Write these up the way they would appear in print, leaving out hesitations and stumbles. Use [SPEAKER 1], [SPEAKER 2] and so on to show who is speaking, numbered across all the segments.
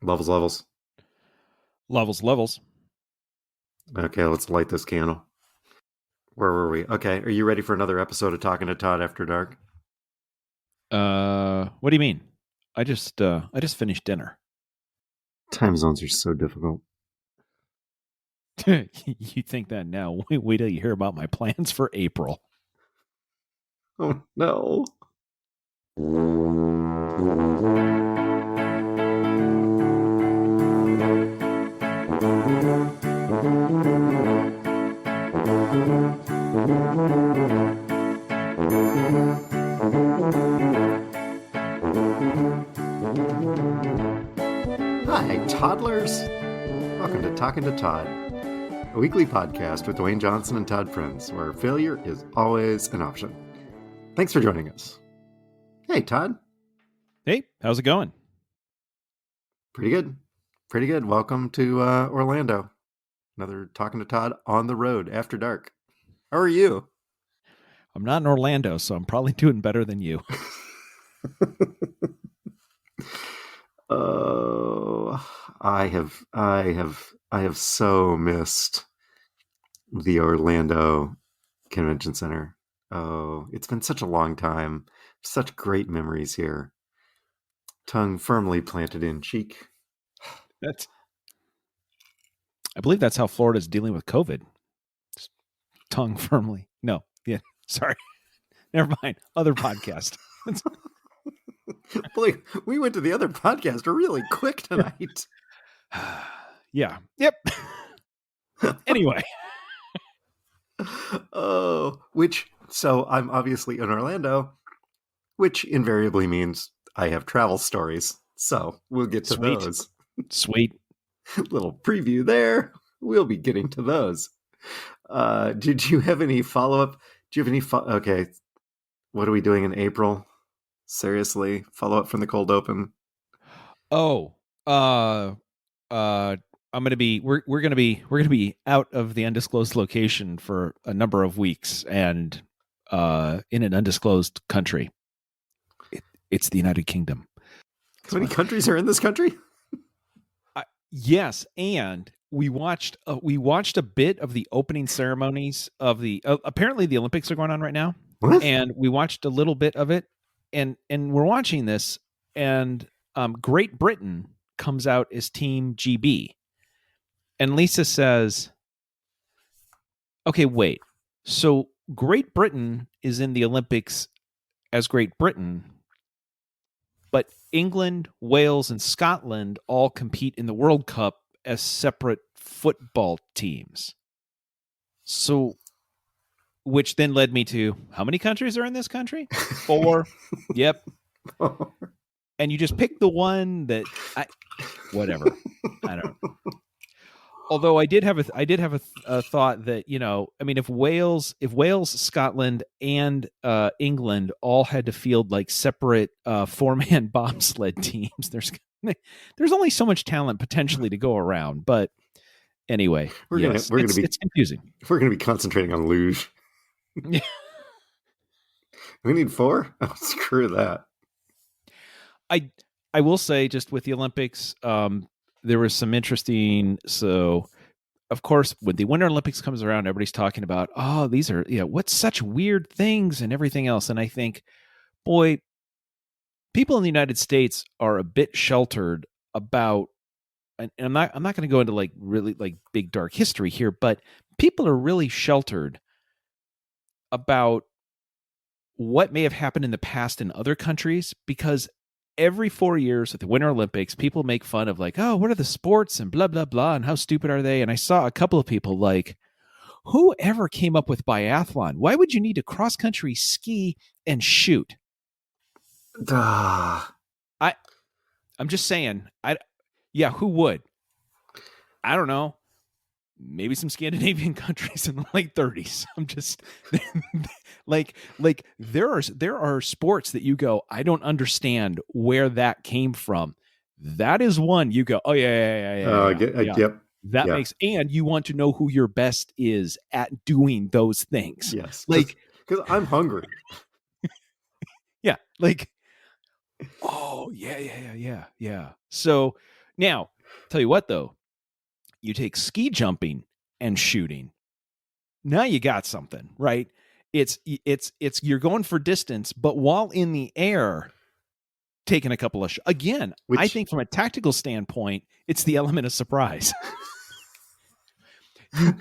[SPEAKER 1] Levels.
[SPEAKER 2] Levels.
[SPEAKER 1] Okay, let's light this candle. Where were we? Okay, are you ready for another episode of Talking to Todd After Dark?
[SPEAKER 2] What do you mean? I just finished dinner.
[SPEAKER 1] Time zones are so difficult.
[SPEAKER 2] You think that now? Wait till you hear about my plans for April.
[SPEAKER 1] Oh no. Hi, toddlers. Welcome to Talking to Todd, a weekly podcast with Dewayne Johnson and Todd Friends, where failure is always an option. Thanks for joining us. Hey, Todd.
[SPEAKER 2] Hey, how's it going?
[SPEAKER 1] Pretty good. Welcome to Orlando. Another Talking to Todd on the road after dark. How are you?
[SPEAKER 2] I'm not in Orlando, so I'm probably doing better than you.
[SPEAKER 1] Oh, I have so missed the Orlando Convention Center. Oh, it's been such a long time. Such great memories here. Tongue firmly planted in cheek.
[SPEAKER 2] I believe that's how Florida's dealing with COVID. Just tongue firmly. No, yeah, sorry. Never mind. Other podcast.
[SPEAKER 1] Blake, we went to the other podcast really quick tonight.
[SPEAKER 2] Yeah. Yep. Anyway.
[SPEAKER 1] So I'm obviously in Orlando, which invariably means I have travel stories. So we'll get to those.
[SPEAKER 2] Sweet.
[SPEAKER 1] Little preview there. We'll be getting to those. Did you have any follow-up? Do you have any okay. What are we doing in April? Seriously, follow up from the cold open.
[SPEAKER 2] Oh, we're gonna be out of the undisclosed location for a number of weeks and in an undisclosed country. It's the United Kingdom.
[SPEAKER 1] How many countries are in this country?
[SPEAKER 2] Yes, and we watched a bit of the opening ceremonies of the apparently the Olympics are going on right now.
[SPEAKER 1] What?
[SPEAKER 2] And we watched a little bit of it, and we're watching this, and Great Britain comes out as Team GB, and Lisa says, "Okay, wait. So Great Britain is in the Olympics as Great Britain, but England, Wales, and Scotland all compete in the World Cup as separate football teams." So, which then led me to, how many countries are in this country? 4. Yep. And you just pick the one that whatever. I don't know. Although I did have a thought that, I mean, if Wales, Scotland, and England all had to field like separate 4-man bobsled teams, there's only so much talent potentially to go around. But anyway, it's confusing.
[SPEAKER 1] We're gonna be concentrating on luge.
[SPEAKER 2] Yeah.
[SPEAKER 1] We need 4? Oh, screw that.
[SPEAKER 2] I will say, just with the Olympics, there was some interesting. So, of course, when the Winter Olympics comes around, everybody's talking about, oh, these are, what's such weird things and everything else. And I think, boy, people in the United States are a bit sheltered about, and I'm not going to go into like really like big dark history here, but people are really sheltered about what may have happened in the past in other countries, because every 4 years at the Winter Olympics, people make fun of like, oh, what are the sports and blah, blah, blah, and how stupid are they? And I saw a couple of people like, whoever came up with biathlon? Why would you need to cross-country ski and shoot? I'm just saying, who would? I don't know. Maybe some Scandinavian countries in the late 30s. I'm just like there are sports that you go, I don't understand where that came from. That is one you go, oh yeah.
[SPEAKER 1] Yep.
[SPEAKER 2] That makes, and you want to know who your best is at doing those things.
[SPEAKER 1] Yes,
[SPEAKER 2] like
[SPEAKER 1] because I'm hungry.
[SPEAKER 2] Yeah, like, oh yeah. So Now, tell you what though, you take ski jumping and shooting. Now you got something, right? It's you're going for distance, but while in the air, taking a couple of again. I think from a tactical standpoint, it's the element of surprise.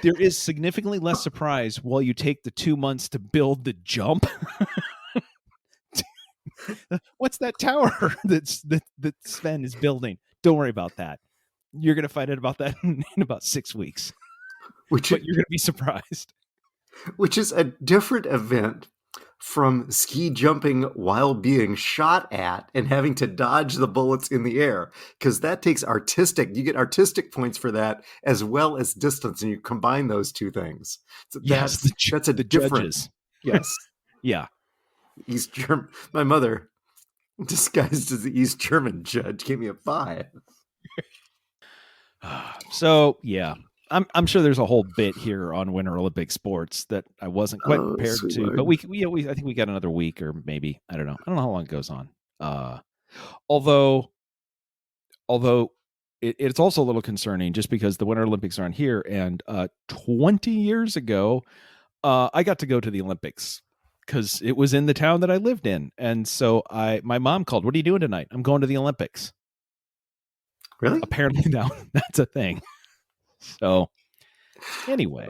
[SPEAKER 2] There is significantly less surprise while you take the 2 months to build the jump. What's that tower that Sven is building? Don't worry about that. You're going to find out about that in about 6 weeks. But you're going to be surprised.
[SPEAKER 1] Which is a different event from ski jumping while being shot at and having to dodge the bullets in the air, because that takes you get artistic points for that as well as distance, and you combine those two things. So
[SPEAKER 2] yes,
[SPEAKER 1] that's a difference. Yes.
[SPEAKER 2] Yeah.
[SPEAKER 1] East German. My mother, disguised as the East German judge, gave me a 5.
[SPEAKER 2] So yeah. I'm sure there's a whole bit here on Winter Olympic sports that I wasn't quite prepared to,
[SPEAKER 1] Lord.
[SPEAKER 2] but we I think we got another week, or maybe, I don't know how long it goes on. Although it's also a little concerning just because the Winter Olympics are on here, and 20 years ago, I got to go to the Olympics because it was in the town that I lived in, and so my mom called. What are you doing tonight? I'm going to the Olympics.
[SPEAKER 1] Really?
[SPEAKER 2] Apparently now that's a thing. So, anyway.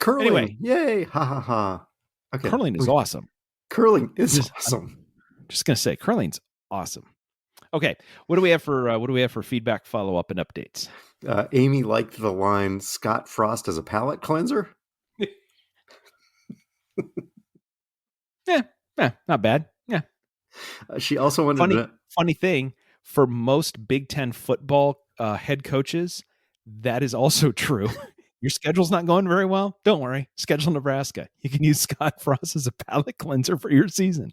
[SPEAKER 1] Curling.
[SPEAKER 2] Anyway.
[SPEAKER 1] Yay. Ha ha ha. Okay.
[SPEAKER 2] Curling is awesome.
[SPEAKER 1] Curling is awesome.
[SPEAKER 2] I'm just going to say curling's awesome. Okay. What do we have for feedback, follow-up, and updates?
[SPEAKER 1] Amy liked the line, Scott Frost as a palate cleanser.
[SPEAKER 2] Yeah, not bad. Yeah.
[SPEAKER 1] She also wanted
[SPEAKER 2] funny thing, for most Big Ten football head coaches, that is also true. Your schedule's not going very well? Don't worry. Schedule Nebraska. You can use Scott Frost as a palate cleanser for your season.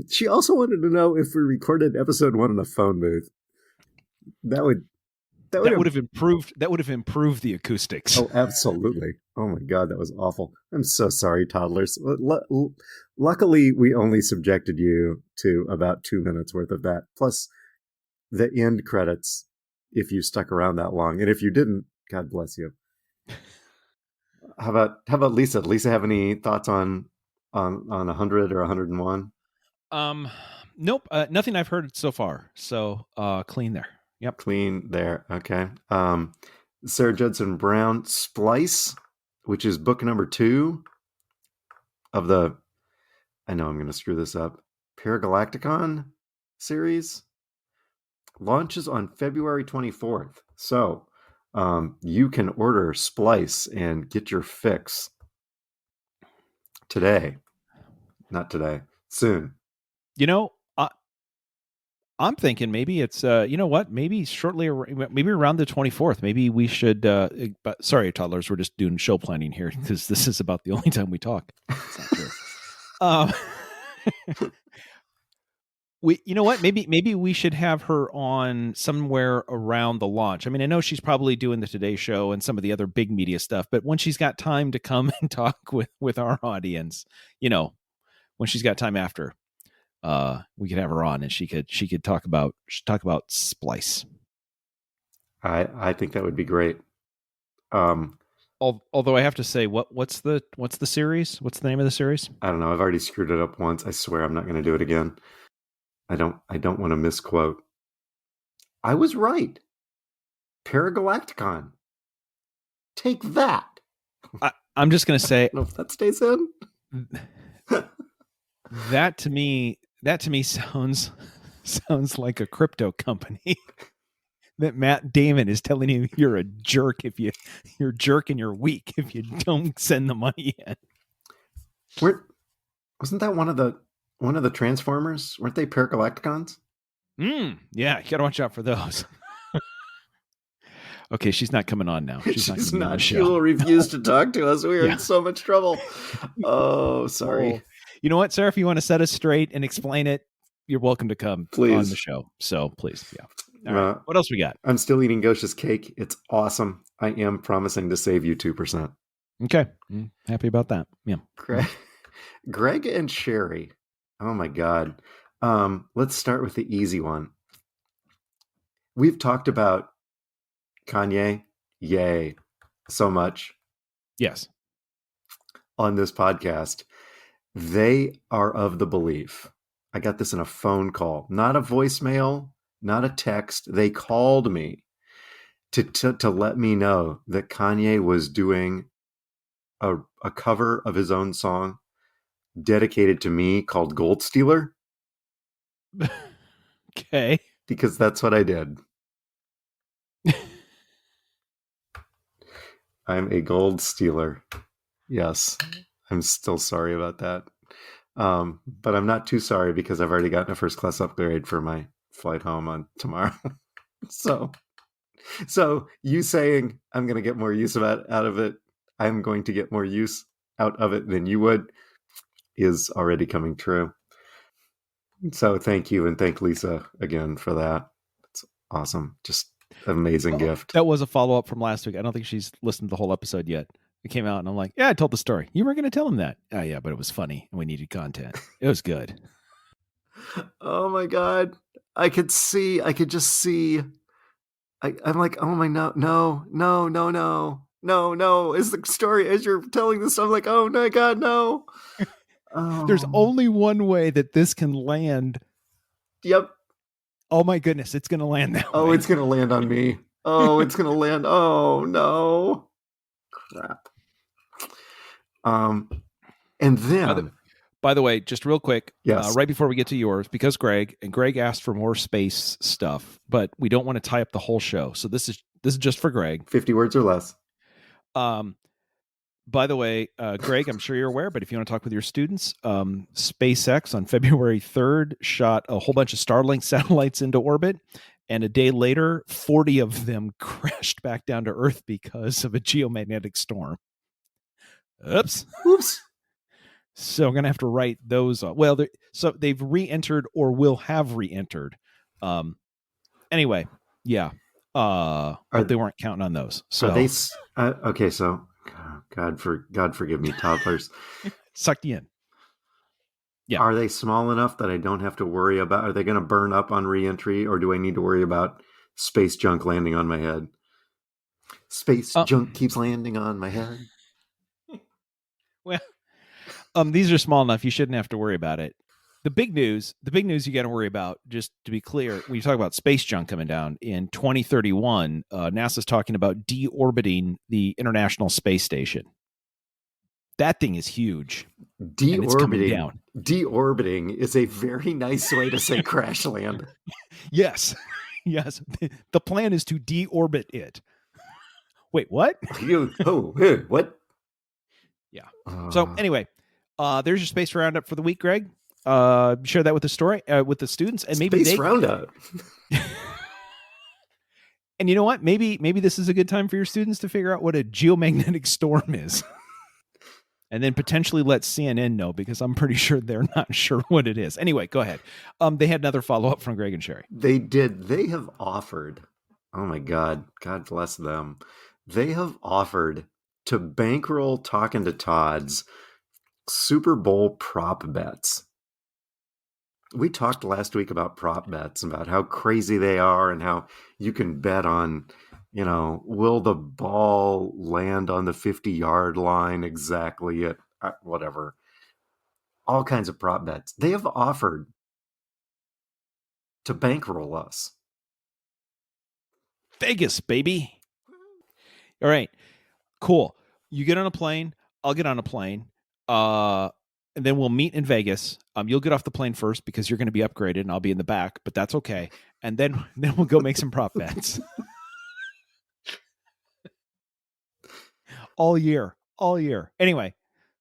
[SPEAKER 1] She also wanted to know if we recorded episode 1 in a phone booth. That would have improved.
[SPEAKER 2] That would have improved the acoustics.
[SPEAKER 1] Oh, absolutely. Oh my God, that was awful. I'm so sorry, toddlers. Luckily, we only subjected you to about 2 minutes worth of that, plus the end credits, if you stuck around that long. And if you didn't, God bless you. How about Lisa? Does Lisa have any thoughts on 100 or 101?
[SPEAKER 2] Nope. Nothing I've heard so far. So clean there. Yep.
[SPEAKER 1] Clean there. Okay. Sarah Judson Brown, Splice, which is book number 2 of the, I know I'm going to screw this up, Paragalacticon series, launches on February 24th. So you can order Splice and get your fix today. Not today. Soon.
[SPEAKER 2] I'm thinking maybe it's, maybe maybe around the 24th, maybe we should, but sorry, toddlers, we're just doing show planning here because this is about the only time we talk. It's not true. Maybe we should have her on somewhere around the launch. I mean, I know she's probably doing the Today Show and some of the other big media stuff, but when she's got time to come and talk with our audience, when she's got time after, we could have her on and she could talk about Splice.
[SPEAKER 1] I think that would be great.
[SPEAKER 2] Although I have to say, what's the series? What's the name of the series?
[SPEAKER 1] I don't know. I've already screwed it up once. I swear I'm not going to do it again. I don't want to misquote. I was right. Paragalacticon. Take that.
[SPEAKER 2] I'm just going to say,
[SPEAKER 1] I don't know if that stays in.
[SPEAKER 2] That to me sounds like a crypto company that Matt Damon is telling you you're a jerk if you're a jerk and you're weak if you don't send the money in.
[SPEAKER 1] Wasn't that one of the Transformers? Weren't they Paragalacticons?
[SPEAKER 2] Yeah, you gotta watch out for those. Okay, she's not coming on now. She's not.
[SPEAKER 1] She will refuse to talk to us. We are in so much trouble. Oh, sorry.
[SPEAKER 2] Oh. You know what, Sarah? If you want to set us straight and explain it, you're welcome to come on the show. So please, yeah. All right. What else we got?
[SPEAKER 1] I'm still eating Gosha's cake. It's awesome. I am promising to save you 2%.
[SPEAKER 2] Okay. Happy about that. Yeah.
[SPEAKER 1] Greg and Sherry. Oh my God. Let's start with the easy one. We've talked about Kanye, yay, so much
[SPEAKER 2] Yes.
[SPEAKER 1] on this podcast. They are of the belief. I got this in a phone call, not a voicemail, not a text. They called me to let me know that Kanye was doing a cover of his own song dedicated to me called Gold Stealer,
[SPEAKER 2] Okay.
[SPEAKER 1] because that's what I did. I'm a gold stealer. Yes, I'm still sorry about that. But I'm not too sorry because I've already gotten a first class upgrade for my flight home on tomorrow. so, so you saying I'm going to get more use out of it, I'm going to get more use out of it than you would, is already coming true. So thank you, and thank Lisa again for that. It's awesome. Just an amazing gift.
[SPEAKER 2] That was a follow up from last week. I don't think she's listened to the whole episode yet. It came out and I'm like, yeah, I told the story. You were going to tell him that. Oh, yeah, but it was funny and we needed content. It was good.
[SPEAKER 1] Oh my God. I could just see. I'm like, oh my, no, no, no, no, no, no, no. Is the story as you're telling this? I'm like, oh my God, no.
[SPEAKER 2] There's
[SPEAKER 1] Oh,
[SPEAKER 2] only one way that this can land.
[SPEAKER 1] yep.
[SPEAKER 2] Oh my goodness, it's going to land that
[SPEAKER 1] Oh,
[SPEAKER 2] way.
[SPEAKER 1] it's going to land on me. Oh, it's going to land. Oh, no. Crap. And then,
[SPEAKER 2] by the way, just real quick,
[SPEAKER 1] yes,
[SPEAKER 2] right before we get to yours, because Greg asked for more space stuff, but we don't want to tie up the whole show. So this is just for Greg.
[SPEAKER 1] 50 words or less.
[SPEAKER 2] By the way, Greg, I'm sure you're aware, but if you want to talk with your students, SpaceX on February 3rd shot a whole bunch of Starlink satellites into orbit. And a day later, 40 of them crashed back down to Earth because of a geomagnetic storm. Oops. So I'm going to have to write those. Well, so they've re-entered or will have re-entered. Anyway, yeah. But they weren't counting on those. So
[SPEAKER 1] are they okay? So God forgive me, toddlers.
[SPEAKER 2] Sucked you in. Yeah.
[SPEAKER 1] Are they small enough that I don't have to worry about? Are they going to burn up on re-entry, or do I need to worry about space junk landing on my head? Space junk keeps landing on my head.
[SPEAKER 2] Well, these are small enough. You shouldn't have to worry about it. The big news you got to worry about, just to be clear, when you talk about space junk coming down in 2031, NASA's talking about deorbiting the International Space Station. That thing is huge.
[SPEAKER 1] Deorbiting is a very nice way to say crash land.
[SPEAKER 2] Yes. Yes. The plan is to deorbit it. Wait, what?
[SPEAKER 1] What?
[SPEAKER 2] Yeah. So anyway, there's your space roundup for the week, Greg. Share that with the students, and maybe
[SPEAKER 1] space roundup.
[SPEAKER 2] And you know what? Maybe this is a good time for your students to figure out what a geomagnetic storm is. And then potentially let CNN know, because I'm pretty sure they're not sure what it is. Anyway, go ahead. They had another follow-up from Greg and Sherry.
[SPEAKER 1] They did. They have offered, oh my God, God bless them. They have offered to bankroll Talking to Todd's Super Bowl prop bets. We talked last week about prop bets, about how crazy they are and how you can bet on, will the ball land on the 50-yard line exactly at whatever. All kinds of prop bets. They have offered to bankroll us.
[SPEAKER 2] Vegas, baby. All right. Cool. You get on a plane. I'll get on a plane. And then we'll meet in Vegas. You'll get off the plane first because you're going to be upgraded and I'll be in the back, but that's okay. And then we'll go make some prop bets. All year. Anyway.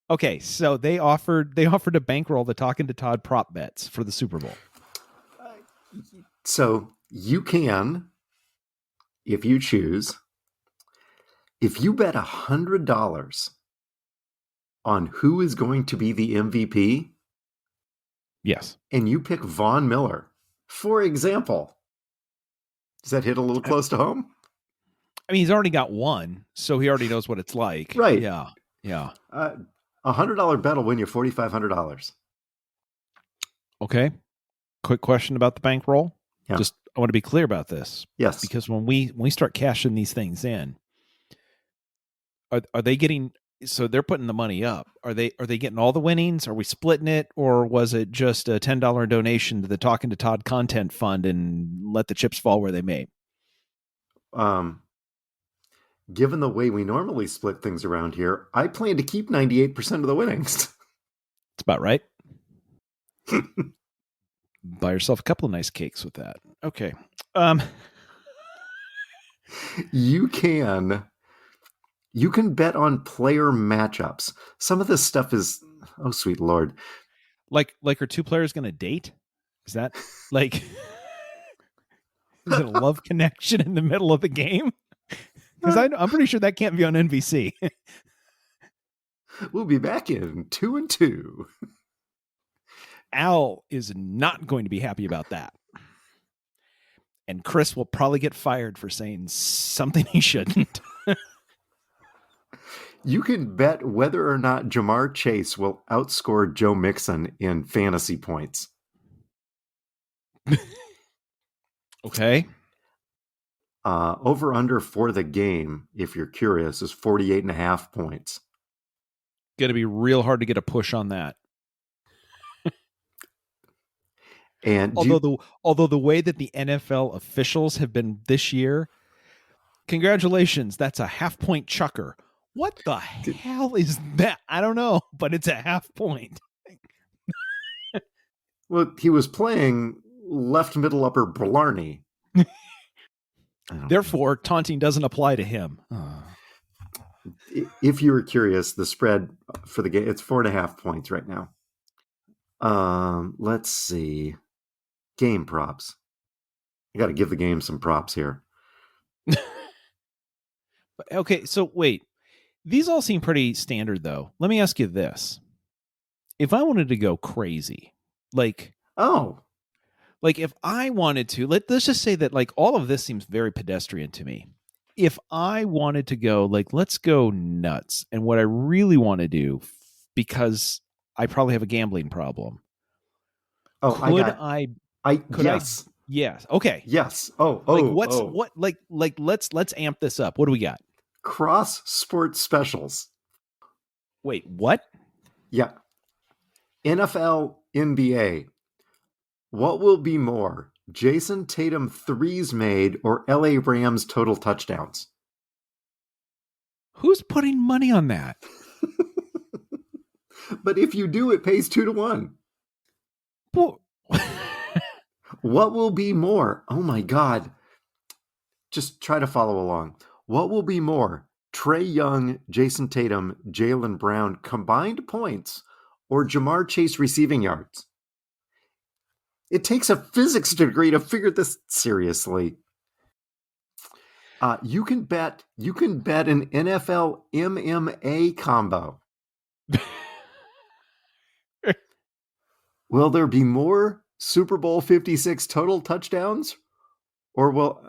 [SPEAKER 2] Okay. So they offered to bankroll the Talking to Todd prop bets for the Super Bowl.
[SPEAKER 1] So you can, if you choose, if you bet $100 on who is going to be the MVP.
[SPEAKER 2] Yes.
[SPEAKER 1] And you pick Von Miller, for example. Does that hit a little close to home?
[SPEAKER 2] I mean, he's already got one, so he already knows what it's like.
[SPEAKER 1] Right.
[SPEAKER 2] Yeah.
[SPEAKER 1] $100 bet will win you $4,500.
[SPEAKER 2] Okay. quick question about the bankroll.
[SPEAKER 1] Yeah.
[SPEAKER 2] Just I want to be clear about this
[SPEAKER 1] Yes.
[SPEAKER 2] because when we start cashing these things in, are they getting? So they're putting the money up. Are they getting all the winnings? Are we splitting it, or was it just a $10 donation to the Talking to Todd Content Fund and let the chips fall where they may?
[SPEAKER 1] Given the way we normally split things around here, I plan to keep 98% of the winnings.
[SPEAKER 2] It's about right. Buy yourself a couple of nice cakes with that. Okay.
[SPEAKER 1] You can bet on player matchups. Some of this stuff is, oh sweet Lord.
[SPEAKER 2] Like are two players going to date? Is that like is it a love connection in the middle of the game? Because I'm pretty sure that can't be on NBC.
[SPEAKER 1] We'll be back in 2 and 2.
[SPEAKER 2] Al is not going to be happy about that. And Chris will probably get fired for saying something he shouldn't.
[SPEAKER 1] You can bet whether or not Jamar Chase will outscore Joe Mixon in fantasy points.
[SPEAKER 2] Okay.
[SPEAKER 1] Over under for the game, if you're curious, is 48.5 points.
[SPEAKER 2] Going to be real hard to get a push on that.
[SPEAKER 1] And
[SPEAKER 2] although the way that the NFL officials have been this year, congratulations, that's a half-point chucker. What the hell is that? I don't know, but it's a half point.
[SPEAKER 1] Well, he was playing left, middle, upper Blarney.
[SPEAKER 2] Therefore, taunting doesn't apply to him.
[SPEAKER 1] If you were curious, the spread for the game, it's 4.5 points right now. Let's see. Game props. I got to give the game some props here.
[SPEAKER 2] Okay, so wait. These all seem pretty standard, though. Let me ask you this. If I wanted to go crazy, like if I wanted to, let's just say that like all of this seems very pedestrian to me. If I wanted to go like, let's go nuts. And what I really want to do, because I probably have a gambling problem. Yes. Okay.
[SPEAKER 1] Yes.
[SPEAKER 2] Let's amp this up. What do we got?
[SPEAKER 1] Cross sport specials.
[SPEAKER 2] Wait, what?
[SPEAKER 1] Yeah. NFL, NBA. What will be more, Jason Tatum threes made or LA Rams total touchdowns?
[SPEAKER 2] Who's putting money on that?
[SPEAKER 1] But if you do, it pays 2 to 1. What will be more? Oh my God. Just try to follow along. What will be more, Trae Young, Jason Tatum, Jaylen Brown combined points or Jamar Chase receiving yards? It takes a physics degree to figure this seriously. You can bet an NFL MMA combo. Will there be more Super Bowl 56 total touchdowns, or will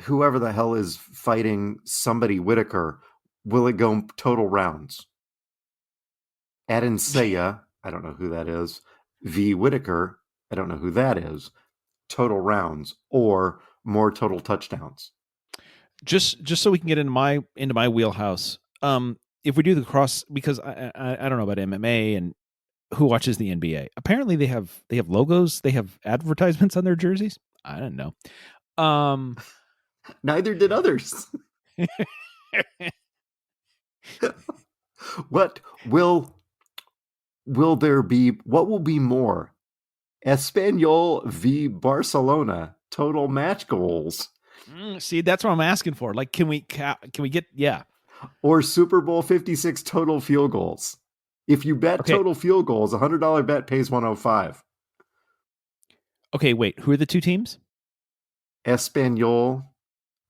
[SPEAKER 1] whoever the hell is fighting somebody Whitaker, will it go total rounds? Adinsaya, I don't know who that is. V. Whitaker, I don't know who that is. Total rounds or more total touchdowns.
[SPEAKER 2] Just so we can get into my wheelhouse. If we do the cross, because I don't know about MMA and who watches the NBA. Apparently they have logos, they have advertisements on their jerseys. I don't know.
[SPEAKER 1] Neither did others. What will be more? Espanyol v Barcelona total match goals.
[SPEAKER 2] See, that's what I'm asking for. Like, can we get
[SPEAKER 1] or Super Bowl 56 total field goals? If you bet total field goals, a $100 bet pays $105.
[SPEAKER 2] Okay, wait. Who are the two teams?
[SPEAKER 1] Espanyol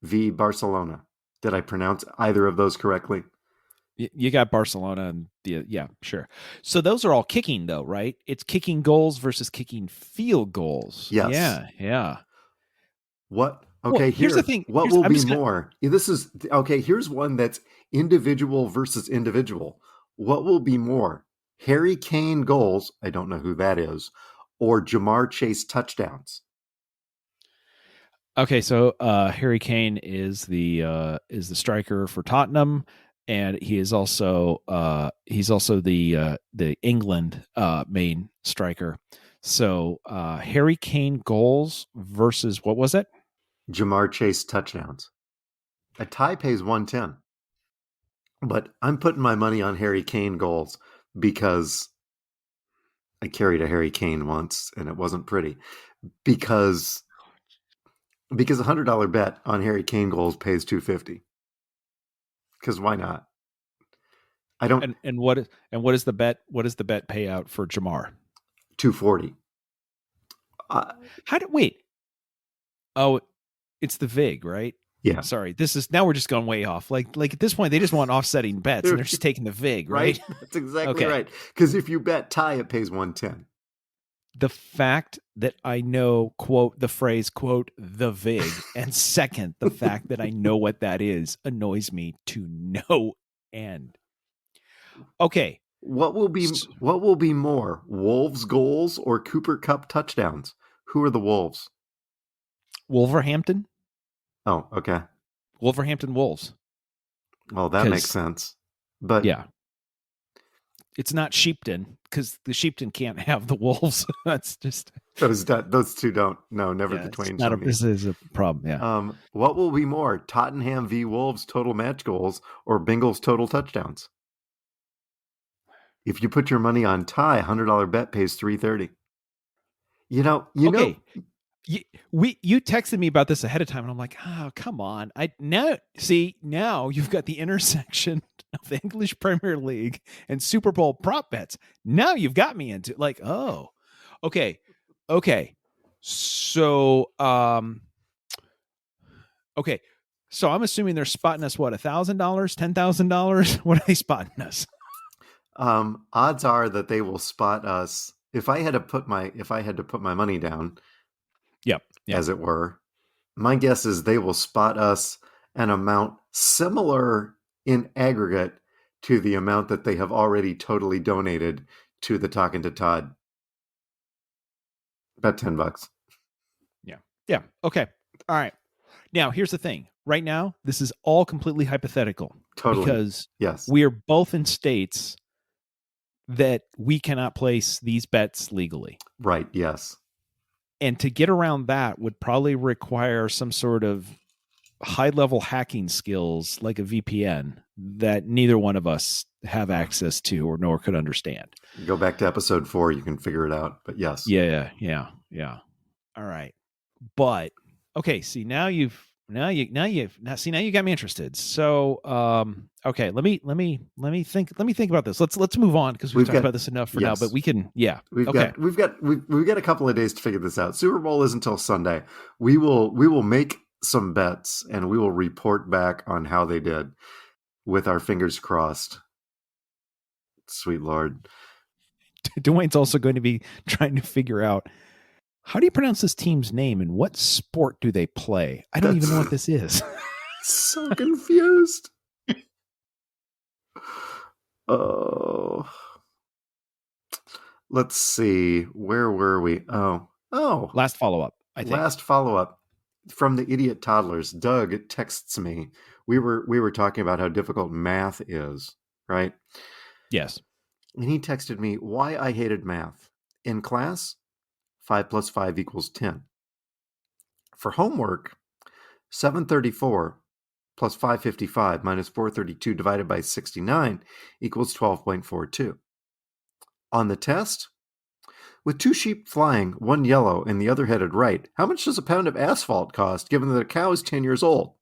[SPEAKER 1] v Barcelona. Did I pronounce either of those correctly?
[SPEAKER 2] You got Barcelona and yeah, sure. So those are all kicking though, right? It's kicking goals versus kicking field goals.
[SPEAKER 1] Yes.
[SPEAKER 2] Yeah.
[SPEAKER 1] What? Okay,
[SPEAKER 2] well, here's the thing.
[SPEAKER 1] What will be more? This is okay. Here's one that's individual versus individual. What will be more? Harry Kane goals, I don't know who that is, or Jamar Chase touchdowns?
[SPEAKER 2] Okay, so Harry Kane is the striker for Tottenham, and he is also the England main striker. So Harry Kane goals versus what was it?
[SPEAKER 1] Jamar Chase touchdowns. A tie pays 110. But I'm putting my money on Harry Kane goals because I carried a Harry Kane once and it wasn't pretty. Because a $100 bet on Harry Kane goals pays 250. Because why not? I don't
[SPEAKER 2] And what is the bet? What is the bet payout for Jamar?
[SPEAKER 1] 240.
[SPEAKER 2] How do wait? Oh, it's the VIG, right?
[SPEAKER 1] Yeah.
[SPEAKER 2] Sorry, this is now we're just going way off. Like at this point, they just want offsetting bets, and they're just taking the VIG, right?
[SPEAKER 1] That's exactly
[SPEAKER 2] Okay.
[SPEAKER 1] right. Because if you bet tie, it pays 110.
[SPEAKER 2] The fact that I know, quote, the phrase, quote, the VIG, and second, the fact that I know what that is annoys me to no end. Okay.
[SPEAKER 1] What will be more, Wolves goals or Cooper Cup touchdowns? Who are the Wolves?
[SPEAKER 2] Wolverhampton?
[SPEAKER 1] Oh, okay.
[SPEAKER 2] Wolverhampton Wolves.
[SPEAKER 1] Well, that makes sense. But
[SPEAKER 2] yeah. It's not Sheepton because the Sheepton can't have the Wolves. That's just
[SPEAKER 1] those two don't. No, never the twain shall meet.
[SPEAKER 2] This is a problem. Yeah.
[SPEAKER 1] What will be more, Tottenham v Wolves total match goals or Bengals total touchdowns? If you put your money on tie, $100 bet pays 330. You know.
[SPEAKER 2] You texted me about this ahead of time, and I'm like, oh, come on. Now you've got the intersection of the English Premier League and Super Bowl prop bets. Now you've got me into like, oh, okay. So, okay. So I'm assuming they're spotting us what, $1,000, $10,000? What are they spotting us?
[SPEAKER 1] Odds are that they will spot us. If I had to put my money down,
[SPEAKER 2] Yep.
[SPEAKER 1] as it were, my guess is they will spot us an amount similar in aggregate to the amount that they have already totally donated to the Talking to Todd. About $10.
[SPEAKER 2] Yeah. Okay. All right. Now, here's the thing. Right now, this is all completely hypothetical.
[SPEAKER 1] Totally.
[SPEAKER 2] Because
[SPEAKER 1] yes,
[SPEAKER 2] we are both in states that we cannot place these bets legally.
[SPEAKER 1] Right, yes.
[SPEAKER 2] And to get around that would probably require some sort of high-level hacking skills like a VPN that neither one of us have access to or nor could understand.
[SPEAKER 1] Go back to episode 4, you can figure it out. But yes.
[SPEAKER 2] Yeah. All right. But okay, see now you got me interested. So okay, let me think about this. Let's move on because we've talked about this enough for now, but we can
[SPEAKER 1] we've got a couple of days to figure this out. Super Bowl is until Sunday. We will make some bets and we will report back on how they did with our fingers crossed. Sweet Lord.
[SPEAKER 2] Dewayne's also going to be trying to figure out, how do you pronounce this team's name and what sport do they play? I don't even know what this is.
[SPEAKER 1] So confused. Oh. Let's see. Where were we? Oh.
[SPEAKER 2] Last follow-up, I think.
[SPEAKER 1] Last follow-up from the idiot toddlers. Doug texts me. We were talking about how difficult math is, right?
[SPEAKER 2] Yes.
[SPEAKER 1] And he texted me why I hated math. In class, 5 plus 5 equals 10. For homework, 734 plus 555 minus 432 divided by 69 equals 12.42. On the test, with 2 sheep flying, 1 yellow and the other headed right, how much does a pound of asphalt cost given that a cow is 10 years old?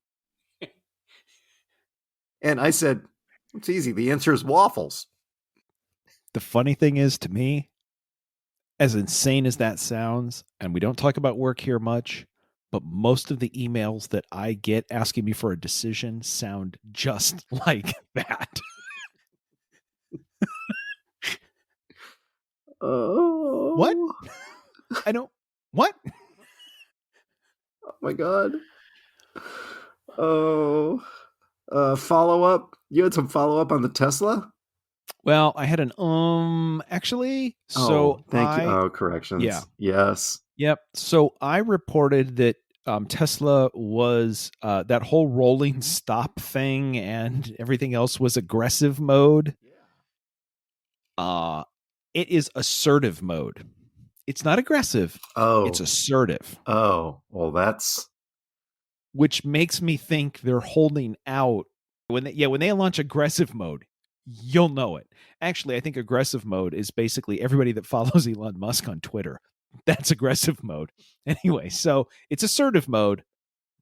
[SPEAKER 1] And I said, it's easy. The answer is waffles.
[SPEAKER 2] The funny thing is, to me, as insane as that sounds, and we don't talk about work here much, but most of the emails that I get asking me for a decision sound just like that.
[SPEAKER 1] Oh.
[SPEAKER 2] What? I don't. What?
[SPEAKER 1] Oh my God. Oh. Follow up. You had some follow up on the Tesla?
[SPEAKER 2] Well, I had an actually. So
[SPEAKER 1] Oh, thank you. Oh,
[SPEAKER 2] yeah,
[SPEAKER 1] corrections. Yes.
[SPEAKER 2] yep. So I reported that Tesla was that whole rolling stop thing and everything else was aggressive mode. Uh, it is assertive mode. It's not aggressive. It's
[SPEAKER 1] Oh,
[SPEAKER 2] assertive,
[SPEAKER 1] oh, well, that's
[SPEAKER 2] which makes me think they're holding out when they launch aggressive mode. You'll know it. Actually, I think aggressive mode is basically everybody that follows Elon Musk on Twitter. That's aggressive mode. Anyway, so it's assertive mode.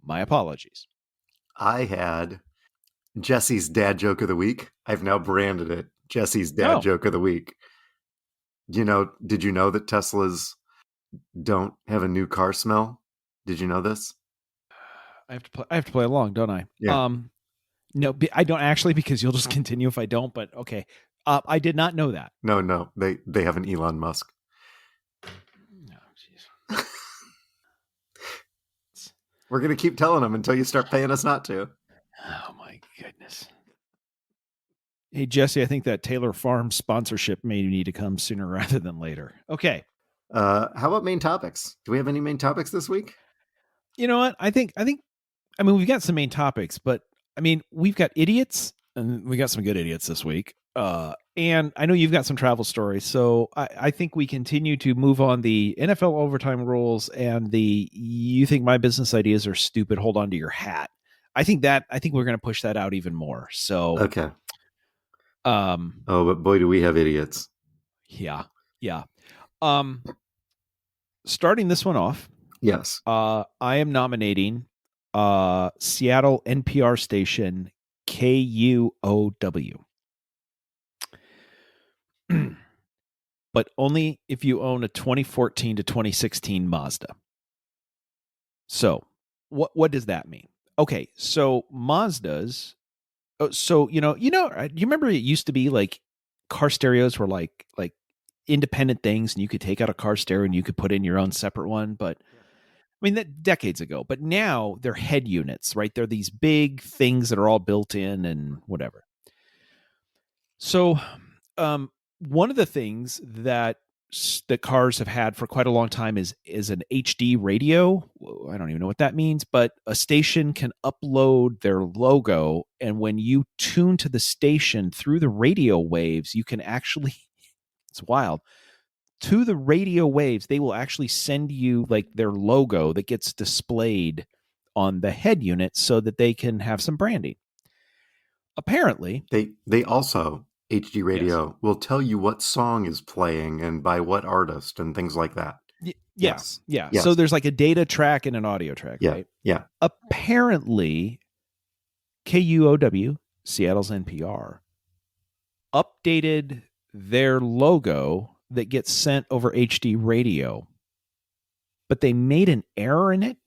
[SPEAKER 2] My apologies.
[SPEAKER 1] I had Jesse's dad joke of the week. I've now branded it Jesse's dad
[SPEAKER 2] Oh,
[SPEAKER 1] joke of the week. Did you know that Teslas don't have a new car smell? Did you know this?
[SPEAKER 2] I have to play along, don't I?
[SPEAKER 1] Yeah.
[SPEAKER 2] No, I don't actually because you'll just continue if I don't. But okay, I did not know that.
[SPEAKER 1] No, no. They have an Elon Musk.
[SPEAKER 2] No, jeez.
[SPEAKER 1] We're gonna keep telling them until you start paying us not to.
[SPEAKER 2] Oh my goodness. Hey Jesse, I think that Taylor Farm sponsorship may need to come sooner rather than later. Okay.
[SPEAKER 1] How about main topics? Do we have any main topics this week?
[SPEAKER 2] You know what? I mean we've got some main topics, but I mean we've got idiots and we got some good idiots this week. And I know you've got some travel stories, so I think we continue to move on the NFL overtime rules and the you think my business ideas are stupid, hold on to your hat. I think we're gonna push that out even more. So
[SPEAKER 1] Okay.
[SPEAKER 2] um
[SPEAKER 1] Oh, but boy, do we have idiots.
[SPEAKER 2] yeah. Yeah. Um Starting this one off,
[SPEAKER 1] Yes.
[SPEAKER 2] I am nominating Seattle NPR station KUOW. But only if you own a 2014 to 2016 Mazda. So, what does that mean? Okay, so Mazdas. So do you remember it used to be like car stereos were like independent things, and you could take out a car stereo and you could put in your own separate one. But I mean, that decades ago. But now they're head units, right? They're these big things that are all built in and whatever. So, one of the things that the cars have had for quite a long time is an HD radio. I don't even know what that means, but a station can upload their logo, and when you tune to the station through the radio waves, you can actually it's wild. To the radio waves, they will actually send you like their logo that gets displayed on the head unit so that they can have some branding. Apparently,
[SPEAKER 1] They also HD
[SPEAKER 2] yes.
[SPEAKER 1] radio will tell you what song is playing and by what artist and things like that.
[SPEAKER 2] Yeah.
[SPEAKER 1] Yes.
[SPEAKER 2] Yeah. So
[SPEAKER 1] Yes.
[SPEAKER 2] there's like a data track and an audio track,
[SPEAKER 1] Yeah.
[SPEAKER 2] right?
[SPEAKER 1] Yeah.
[SPEAKER 2] Apparently, KUOW, Seattle's NPR, updated their logo that gets sent over HD radio, but they made an error in it.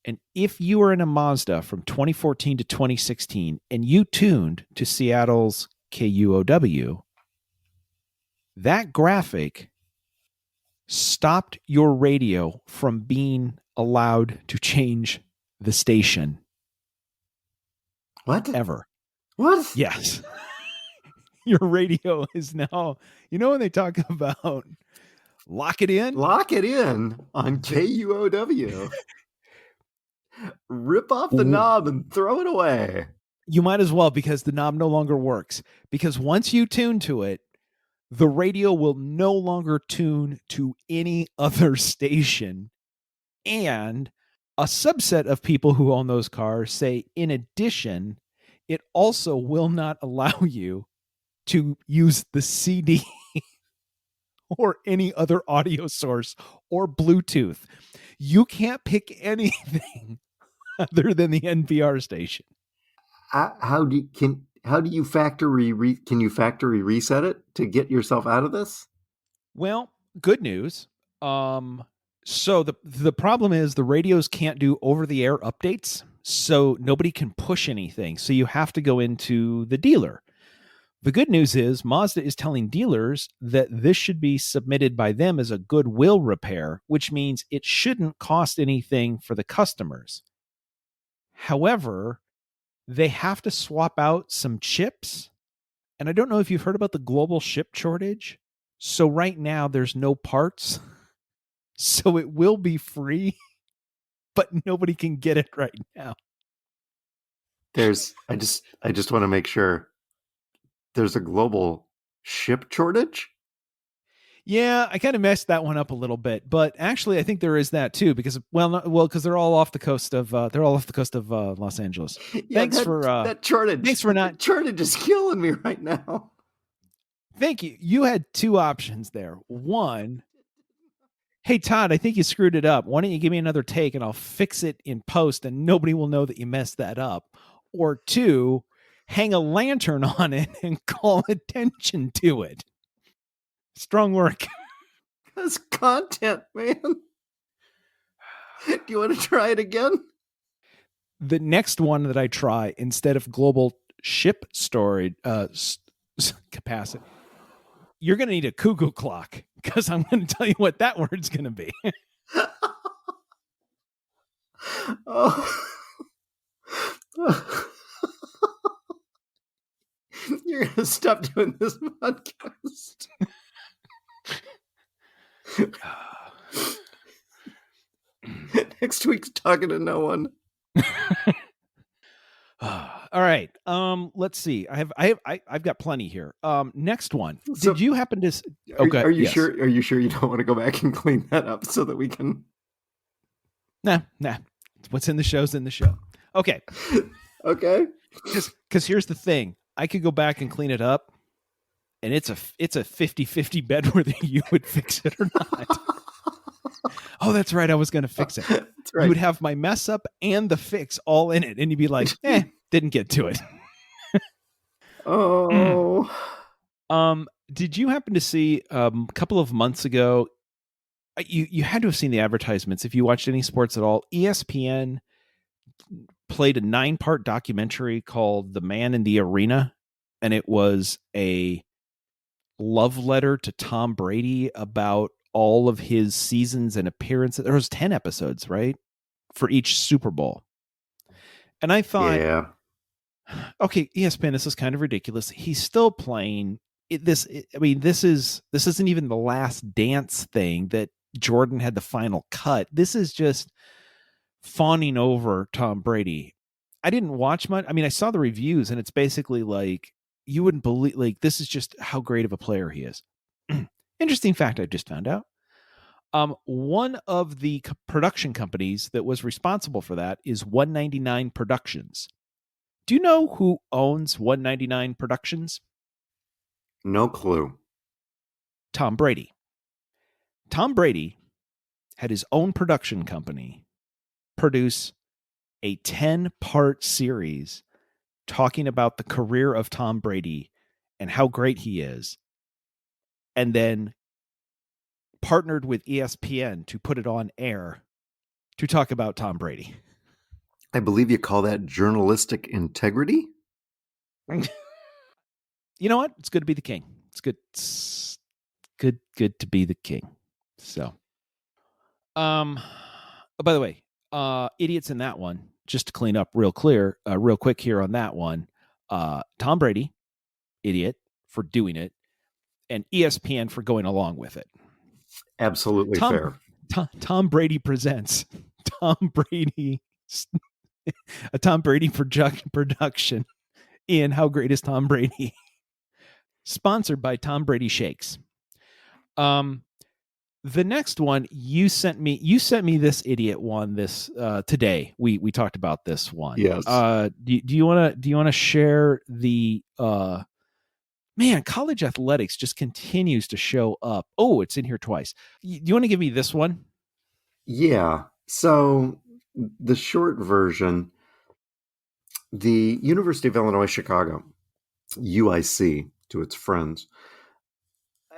[SPEAKER 2] And if you were in a Mazda from 2014 to 2016 and you tuned to Seattle's KUOW, that graphic stopped your radio from being allowed to change the station
[SPEAKER 1] What?
[SPEAKER 2] ever.
[SPEAKER 1] What?
[SPEAKER 2] Yes. Your radio is now, when they talk about lock it in,
[SPEAKER 1] Lock it in on KUOW. Rip off the knob and throw it away.
[SPEAKER 2] you might as well because the knob no longer works. Because once you tune to it, the radio will no longer tune to any other station. And a subset of people who own those cars say, in addition, it also will not allow you to use the CD or any other audio source or Bluetooth. You can't pick anything other than the NPR station.
[SPEAKER 1] How do you factory reset it to get yourself out of this?
[SPEAKER 2] Well, good news. So the problem is the radios can't do over the air updates, so nobody can push anything. So you have to go into the dealer. The good news is Mazda is telling dealers that this should be submitted by them as a goodwill repair, which means it shouldn't cost anything for the customers. However, they have to swap out some chips And I don't know if you've heard about the global ship shortage. So right now there's no parts. So it will be free, but nobody can get it right now.
[SPEAKER 1] I just want to make sure there's a global ship shortage.
[SPEAKER 2] Yeah, I kind of messed that one up a little bit, but actually, I think there is that too because because they're all off the coast of Los Angeles.
[SPEAKER 1] Yeah,
[SPEAKER 2] Thanks for not.
[SPEAKER 1] that shortage is killing me right now.
[SPEAKER 2] Thank you. You had two options there. One, hey Todd, I think you screwed it up. Why don't you give me another take and I'll fix it in post, and nobody will know that you messed that up. Or two, hang a lantern on it and call attention to it. Strong work.
[SPEAKER 1] That's content, man. Do you want to try it again?
[SPEAKER 2] The next one that I try, instead of global ship storage capacity, you're going to need a cuckoo clock because I'm going to tell you what that word's going to be.
[SPEAKER 1] Oh. You're going to stop doing this podcast. Next week's talking to no one.
[SPEAKER 2] All right. Let's see. I've got plenty here. Next one.
[SPEAKER 1] So,
[SPEAKER 2] did you happen to?
[SPEAKER 1] Okay. Are you sure? Are you sure you don't want to go back and clean that up so that we can?
[SPEAKER 2] Nah. What's in the show's in the show. Okay.
[SPEAKER 1] Okay.
[SPEAKER 2] Because here's the thing. I could go back and clean it up, and it's a 50-50 bet whether you would fix it or not. Oh, that's right. I was going to fix it.
[SPEAKER 1] That's right.
[SPEAKER 2] You would have my mess up and the fix all in it, and you'd be like, didn't get to it.
[SPEAKER 1] Oh.
[SPEAKER 2] Did you happen to see a couple of months ago? You had to have seen the advertisements if you watched any sports at all. ESPN played a 9-part documentary called "The Man in the Arena," and it was a love letter to Tom Brady about all of his seasons and appearances. There was 10 episodes, right, for each Super Bowl. And I thought, okay, ESPN, this is kind of ridiculous. He's still playing this isn't even the last dance thing that Jordan had the final cut. This is just fawning over Tom Brady. I didn't watch much. I mean, I saw the reviews, and it's basically like, you wouldn't believe, like, this is just how great of a player he is. Interesting fact I just found out. One of the production companies that was responsible for that is 199 Productions. Do you know who owns 199 Productions?
[SPEAKER 1] No clue.
[SPEAKER 2] Tom Brady. Tom Brady had his own production company produce a 10-part series talking about the career of Tom Brady and how great he is, and then partnered with ESPN to put it on air to talk about Tom Brady.
[SPEAKER 1] I believe you call that journalistic integrity.
[SPEAKER 2] You know what? It's good to be the king. It's good. It's good to be the king. So, by the way, idiots in that one. Just to clean up real quick here on that one. Tom Brady, idiot for doing it, and ESPN for going along with it.
[SPEAKER 1] Absolutely fair.
[SPEAKER 2] Tom Brady presents Tom Brady, a Tom Brady production in How Great is Tom Brady? Sponsored by Tom Brady Shakes. The next one you sent me this idiot one this today. We talked about this one.
[SPEAKER 1] Yes.
[SPEAKER 2] Do you want to share the man, college athletics just continues to show up. Oh, it's in here twice. Do you want to give me this one?
[SPEAKER 1] Yeah. So the short version, the University of Illinois Chicago, UIC to its friends,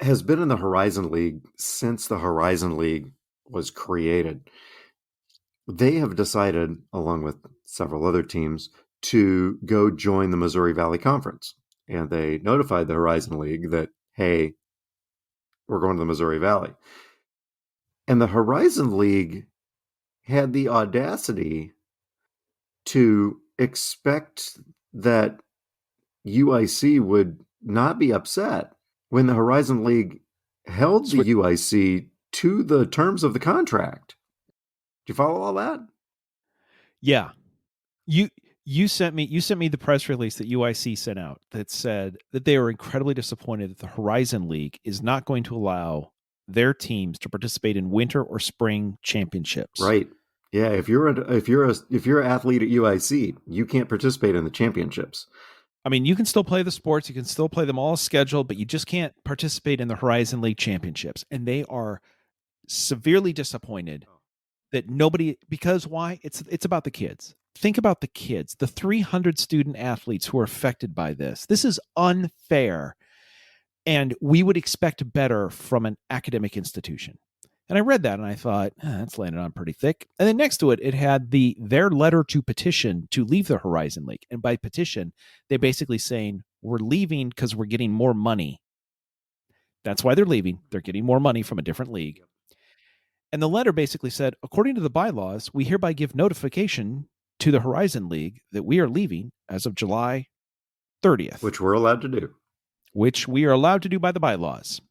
[SPEAKER 1] has been in the Horizon League since the Horizon League was created. They have decided, along with several other teams, to go join the Missouri Valley Conference. And they notified the Horizon League that, hey, we're going to the Missouri Valley. And the Horizon League had the audacity to expect that UIC would not be upset when the Horizon League held the UIC to the terms of the contract. Do you follow all that?
[SPEAKER 2] Yeah. You sent me the press release that UIC sent out that said that they are incredibly disappointed that the Horizon League is not going to allow their teams to participate in winter or spring championships.
[SPEAKER 1] Right. Yeah, if you're an athlete at UIC, you can't participate in the championships.
[SPEAKER 2] I mean, you can still play the sports, you can still play them all scheduled, but you just can't participate in the Horizon League championships. And they are severely disappointed that nobody, because why? It's about the kids. Think about the kids, the 300 student athletes who are affected by this. This is unfair. And we would expect better from an academic institution. And I read that and I thought, that's landed on pretty thick. And then next to it, it had their letter to petition to leave the Horizon League. And by petition, they basically saying, we're leaving because we're getting more money. That's why they're leaving. They're getting more money from a different league. And the letter basically said, according to the bylaws, we hereby give notification to the Horizon League that we are leaving as of July 30th.
[SPEAKER 1] Which we're allowed to do.
[SPEAKER 2] Which we are allowed to do by the bylaws.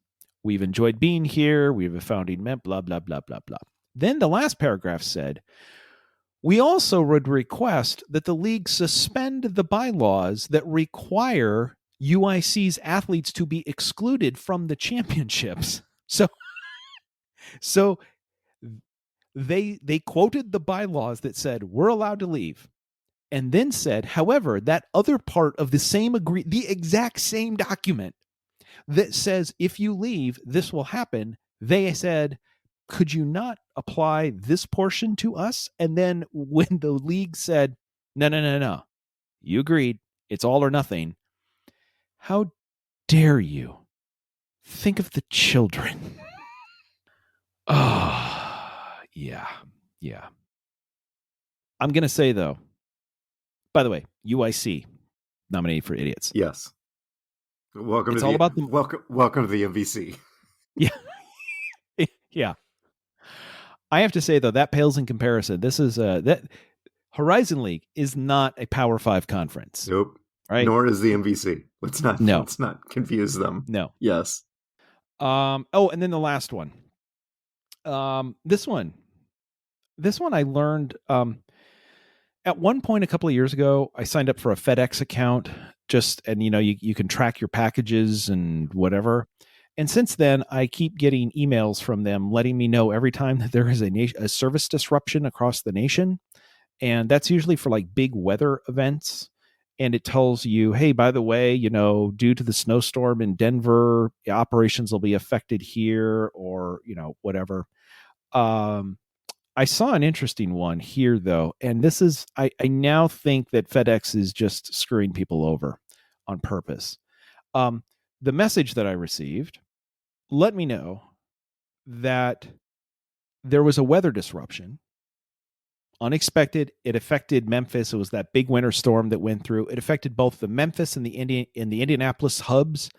[SPEAKER 2] We've enjoyed being here. We have a founding member, blah, blah, blah, blah, blah. Then the last paragraph said, we also would request that the league suspend the bylaws that require UIC's athletes to be excluded from the championships. So they quoted the bylaws that said, we're allowed to leave. And then said, however, that other part of the same the exact same document that says, if you leave, this will happen. They said, could you not apply this portion to us? And then when the league said, no, you agreed, it's all or nothing. How dare you think of the children? Yeah. I'm going to say, though, by the way, UIC, nominated for idiots.
[SPEAKER 1] Yes. Welcome
[SPEAKER 2] it's
[SPEAKER 1] to
[SPEAKER 2] all
[SPEAKER 1] the
[SPEAKER 2] about the
[SPEAKER 1] welcome to the MVC.
[SPEAKER 2] Yeah. Yeah. I have to say, though, that pales in comparison. This is that Horizon League is not a Power 5 conference.
[SPEAKER 1] Nope.
[SPEAKER 2] Right?
[SPEAKER 1] Nor is the MVC. Let's not confuse them.
[SPEAKER 2] No.
[SPEAKER 1] Yes.
[SPEAKER 2] And then the last one. This one I learned at one point a couple of years ago, I signed up for a FedEx account and you can track your packages and whatever. And since then, I keep getting emails from them letting me know every time that there is a service disruption across the nation. And that's usually for like big weather events. And it tells you, hey, by the way, due to the snowstorm in Denver, operations will be affected here or, whatever. I saw an interesting one here, though, and this is, I now think that FedEx is just screwing people over on purpose. The message that I received let me know that there was a weather disruption, unexpected. It affected Memphis. It was that big winter storm that went through. It affected both the Memphis and the Indianapolis hubs,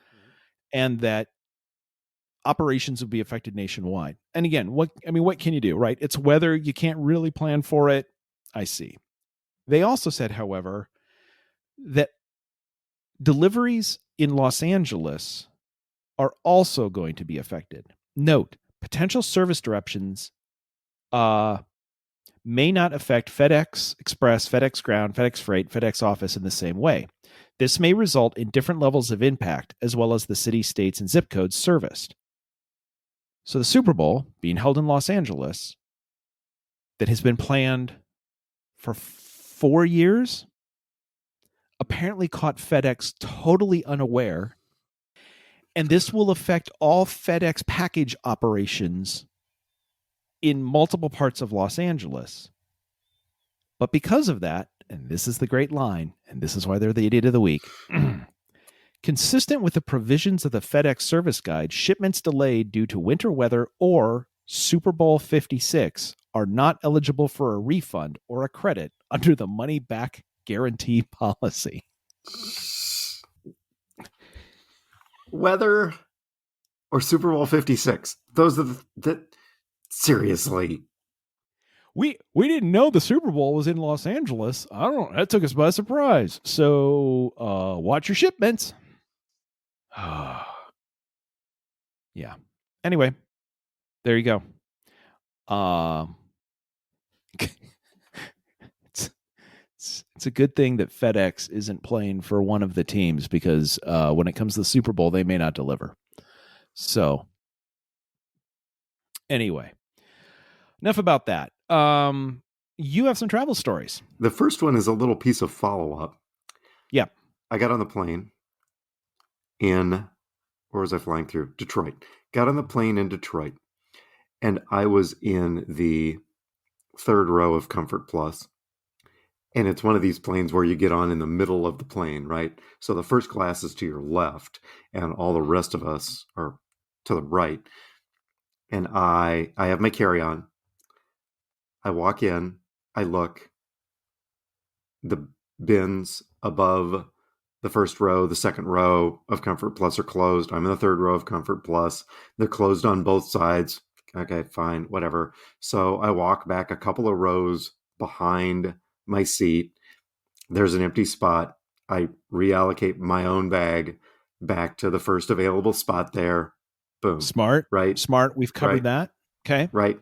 [SPEAKER 2] and that operations would be affected nationwide. And again, what can you do, right? It's weather. You can't really plan for it. I see. They also said, however, that deliveries in Los Angeles are also going to be affected. Note, potential service disruptions may not affect FedEx Express, FedEx Ground, FedEx Freight, FedEx Office in the same way. This may result in different levels of impact, as well as the city, states, and zip codes serviced. So the Super Bowl being held in Los Angeles, that has been planned for 4 years, apparently caught FedEx totally unaware. And this will affect all FedEx package operations in multiple parts of Los Angeles. But because of that, and this is the great line, and this is why they're the idiot of the week, consistent with the provisions of the FedEx service guide, shipments delayed due to winter weather or Super Bowl 56 are not eligible for a refund or a credit under the money back guarantee policy.
[SPEAKER 1] Weather or Super Bowl 56. Those are seriously.
[SPEAKER 2] We didn't know the Super Bowl was in Los Angeles. That took us by surprise. So watch your shipments. Yeah. Anyway, there you go. It's, it's a good thing that FedEx isn't playing for one of the teams because when it comes to the Super Bowl, they may not deliver. So, anyway, enough about that. You have some travel stories.
[SPEAKER 1] The first one is a little piece of follow-up.
[SPEAKER 2] Yeah.
[SPEAKER 1] I got on the plane in, where was I flying through? Detroit. Got on the plane in Detroit, and I was in the third row of Comfort Plus. And it's one of these planes where you get on in the middle of the plane, right? So the first class is to your left, and all the rest of us are to the right. And I have my carry-on. I walk in, I look, the bins above the first row, the second row of Comfort Plus are closed. I'm in the third row of Comfort Plus. They're closed on both sides. Okay, fine, whatever. So I walk back a couple of rows behind my seat. There's an empty spot. I reallocate my own bag back to the first available spot there. Boom.
[SPEAKER 2] Smart.
[SPEAKER 1] Right.
[SPEAKER 2] Smart. We've covered
[SPEAKER 1] Right.
[SPEAKER 2] that. Okay.
[SPEAKER 1] Right.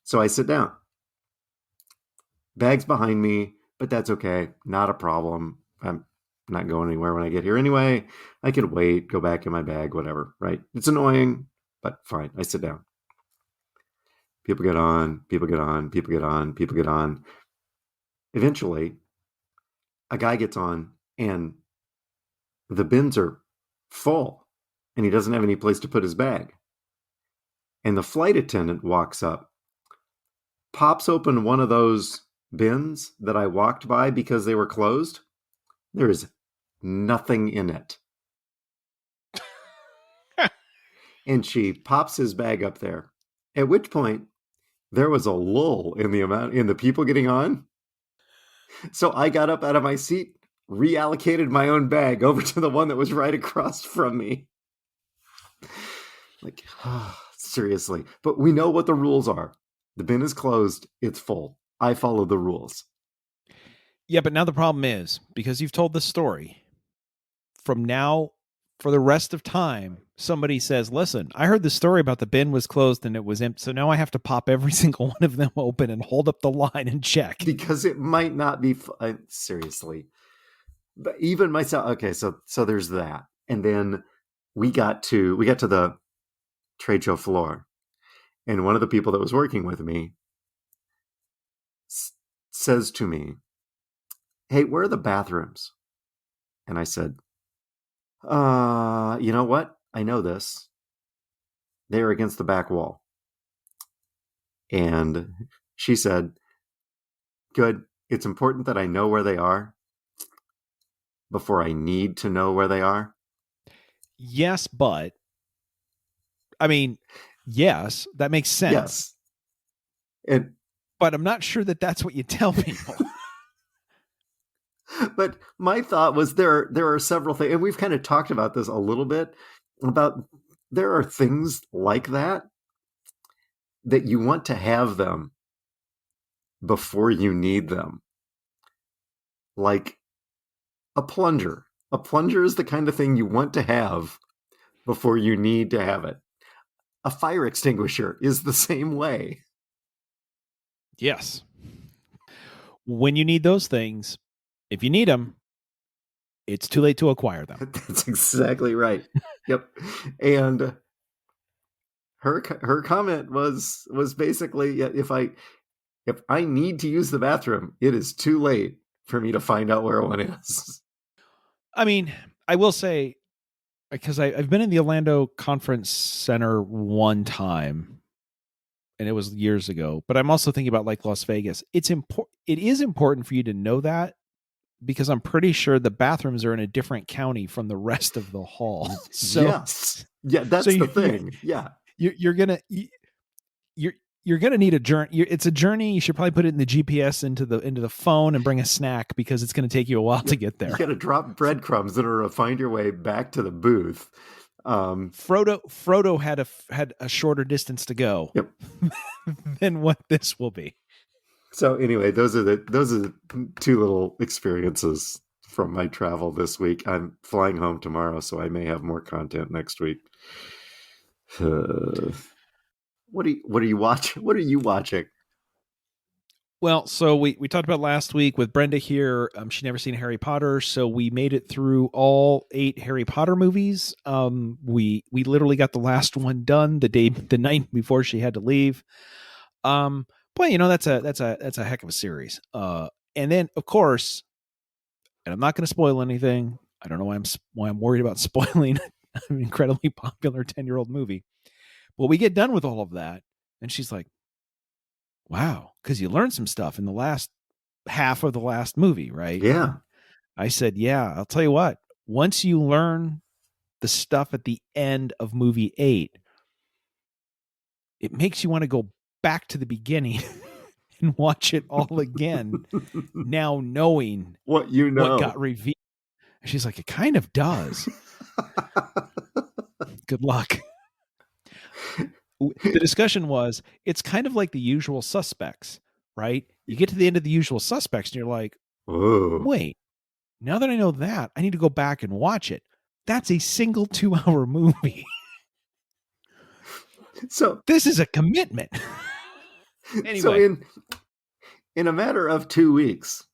[SPEAKER 1] So I sit down. Bag's behind me, but that's okay. Not a problem. I'm not going anywhere when I get here anyway. I could wait, go back in my bag, whatever. Right. It's annoying, but fine. I sit down. People get on, people get on, people get on, people get on. Eventually, a guy gets on and the bins are full and he doesn't have any place to put his bag. And the flight attendant walks up, pops open one of those bins that I walked by because they were closed. There is nothing in it. And she pops his bag up there. At which point, there was a lull in the people getting on. So I got up out of my seat, reallocated my own bag over to the one that was right across from me. Like, seriously. But we know what the rules are. The bin is closed. It's full. I follow the rules.
[SPEAKER 2] Yeah, but now the problem is, because you've told the story, from now for the rest of time, somebody says, listen, I heard the story about the bin was closed and it was empty. So now I have to pop every single one of them open and hold up the line and check.
[SPEAKER 1] Because it might not be, seriously. But even myself, okay, so there's that. And then we got to the trade show floor. And one of the people that was working with me says to me, hey, where are the bathrooms? And I said, you know what? I know this. They're against the back wall. And she said, good. It's important that I know where they are before I need to know where they are.
[SPEAKER 2] Yes, but I mean, yes, that makes sense.
[SPEAKER 1] Yes.
[SPEAKER 2] But I'm not sure that that's what you tell people.
[SPEAKER 1] But my thought was there are several things, and we've kind of talked about this a little bit, about there are things like that you want to have them before you need them. Like a plunger. A plunger is the kind of thing you want to have before you need to have it. A fire extinguisher is the same way.
[SPEAKER 2] Yes. When you need those things, if you need them, it's too late to acquire them.
[SPEAKER 1] That's exactly right. Yep. And her comment was basically, if I need to use the bathroom, it is too late for me to find out where one is.
[SPEAKER 2] I mean, I will say, because I've been in the Orlando Conference Center one time, and it was years ago, but I'm also thinking about like Las Vegas. It is important for you to know that, because I'm pretty sure the bathrooms are in a different county from the rest of the hall. So
[SPEAKER 1] yes. Yeah, that's the thing. Yeah.
[SPEAKER 2] You're gonna need a journey. It's a journey. You should probably put it in the GPS into the phone and bring a snack, because it's going to take you a while to get there.
[SPEAKER 1] You got to drop breadcrumbs in order to find your way back to the booth.
[SPEAKER 2] Frodo had a shorter distance to go.
[SPEAKER 1] Yep.
[SPEAKER 2] than what this will be.
[SPEAKER 1] So anyway, those are the two little experiences from my travel this week. I'm flying home tomorrow, so I may have more content next week. What are you watching? What are you watching?
[SPEAKER 2] Well, so we talked about last week with Brenda here. She'd never seen Harry Potter, so we made it through all 8 Harry Potter movies. We literally got the last one done the night before she had to leave. Boy, that's a heck of a series. And then of course, and I'm not going to spoil anything. I don't know why I'm worried about spoiling an incredibly popular 10-year-old movie. Well, we get done with all of that, and she's like, wow, because you learned some stuff in the last half of the last movie, right?
[SPEAKER 1] Yeah.
[SPEAKER 2] I said, yeah, I'll tell you what, once you learn the stuff at the end of movie 8, it makes you want to go back to the beginning and watch it all again, now knowing
[SPEAKER 1] what
[SPEAKER 2] got revealed. And she's like, it kind of does. Good luck. The discussion was, it's kind of like The Usual Suspects, right? You get to the end of The Usual Suspects and you're like,
[SPEAKER 1] whoa.
[SPEAKER 2] Wait, now that I know that, I need to go back and watch it. That's a single 2-hour movie.
[SPEAKER 1] So
[SPEAKER 2] this is a commitment. Anyway.
[SPEAKER 1] So in a matter of 2 weeks,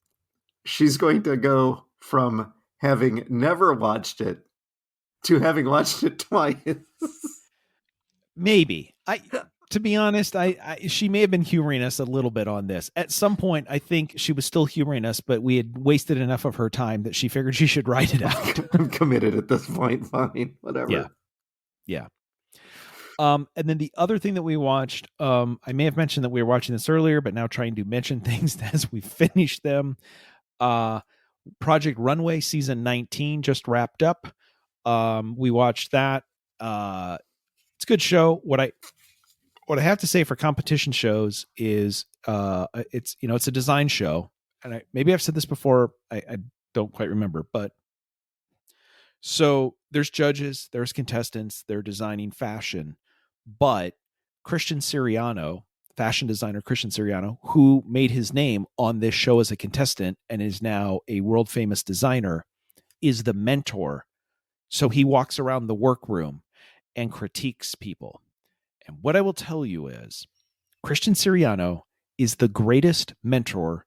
[SPEAKER 1] she's going to go from having never watched it to having watched it twice.
[SPEAKER 2] Maybe. To be honest, she may have been humoring us a little bit on this. At some point, I think she was still humoring us, but we had wasted enough of her time that she figured she should write it out.
[SPEAKER 1] I'm committed at this point. Fine, whatever.
[SPEAKER 2] Yeah. And then the other thing that we watched, I may have mentioned that we were watching this earlier, but now trying to mention things as we finish them. Project Runway season 19 just wrapped up. We watched that. It's a good show. What I have to say for competition shows is it's a design show, and maybe I've said this before. I don't quite remember, but so there's judges, there's contestants, they're designing fashion, but Christian Siriano, fashion designer Christian Siriano, who made his name on this show as a contestant and is now a world famous designer, is the mentor. So he walks around the workroom and critiques people. And what I will tell you is Christian Siriano is the greatest mentor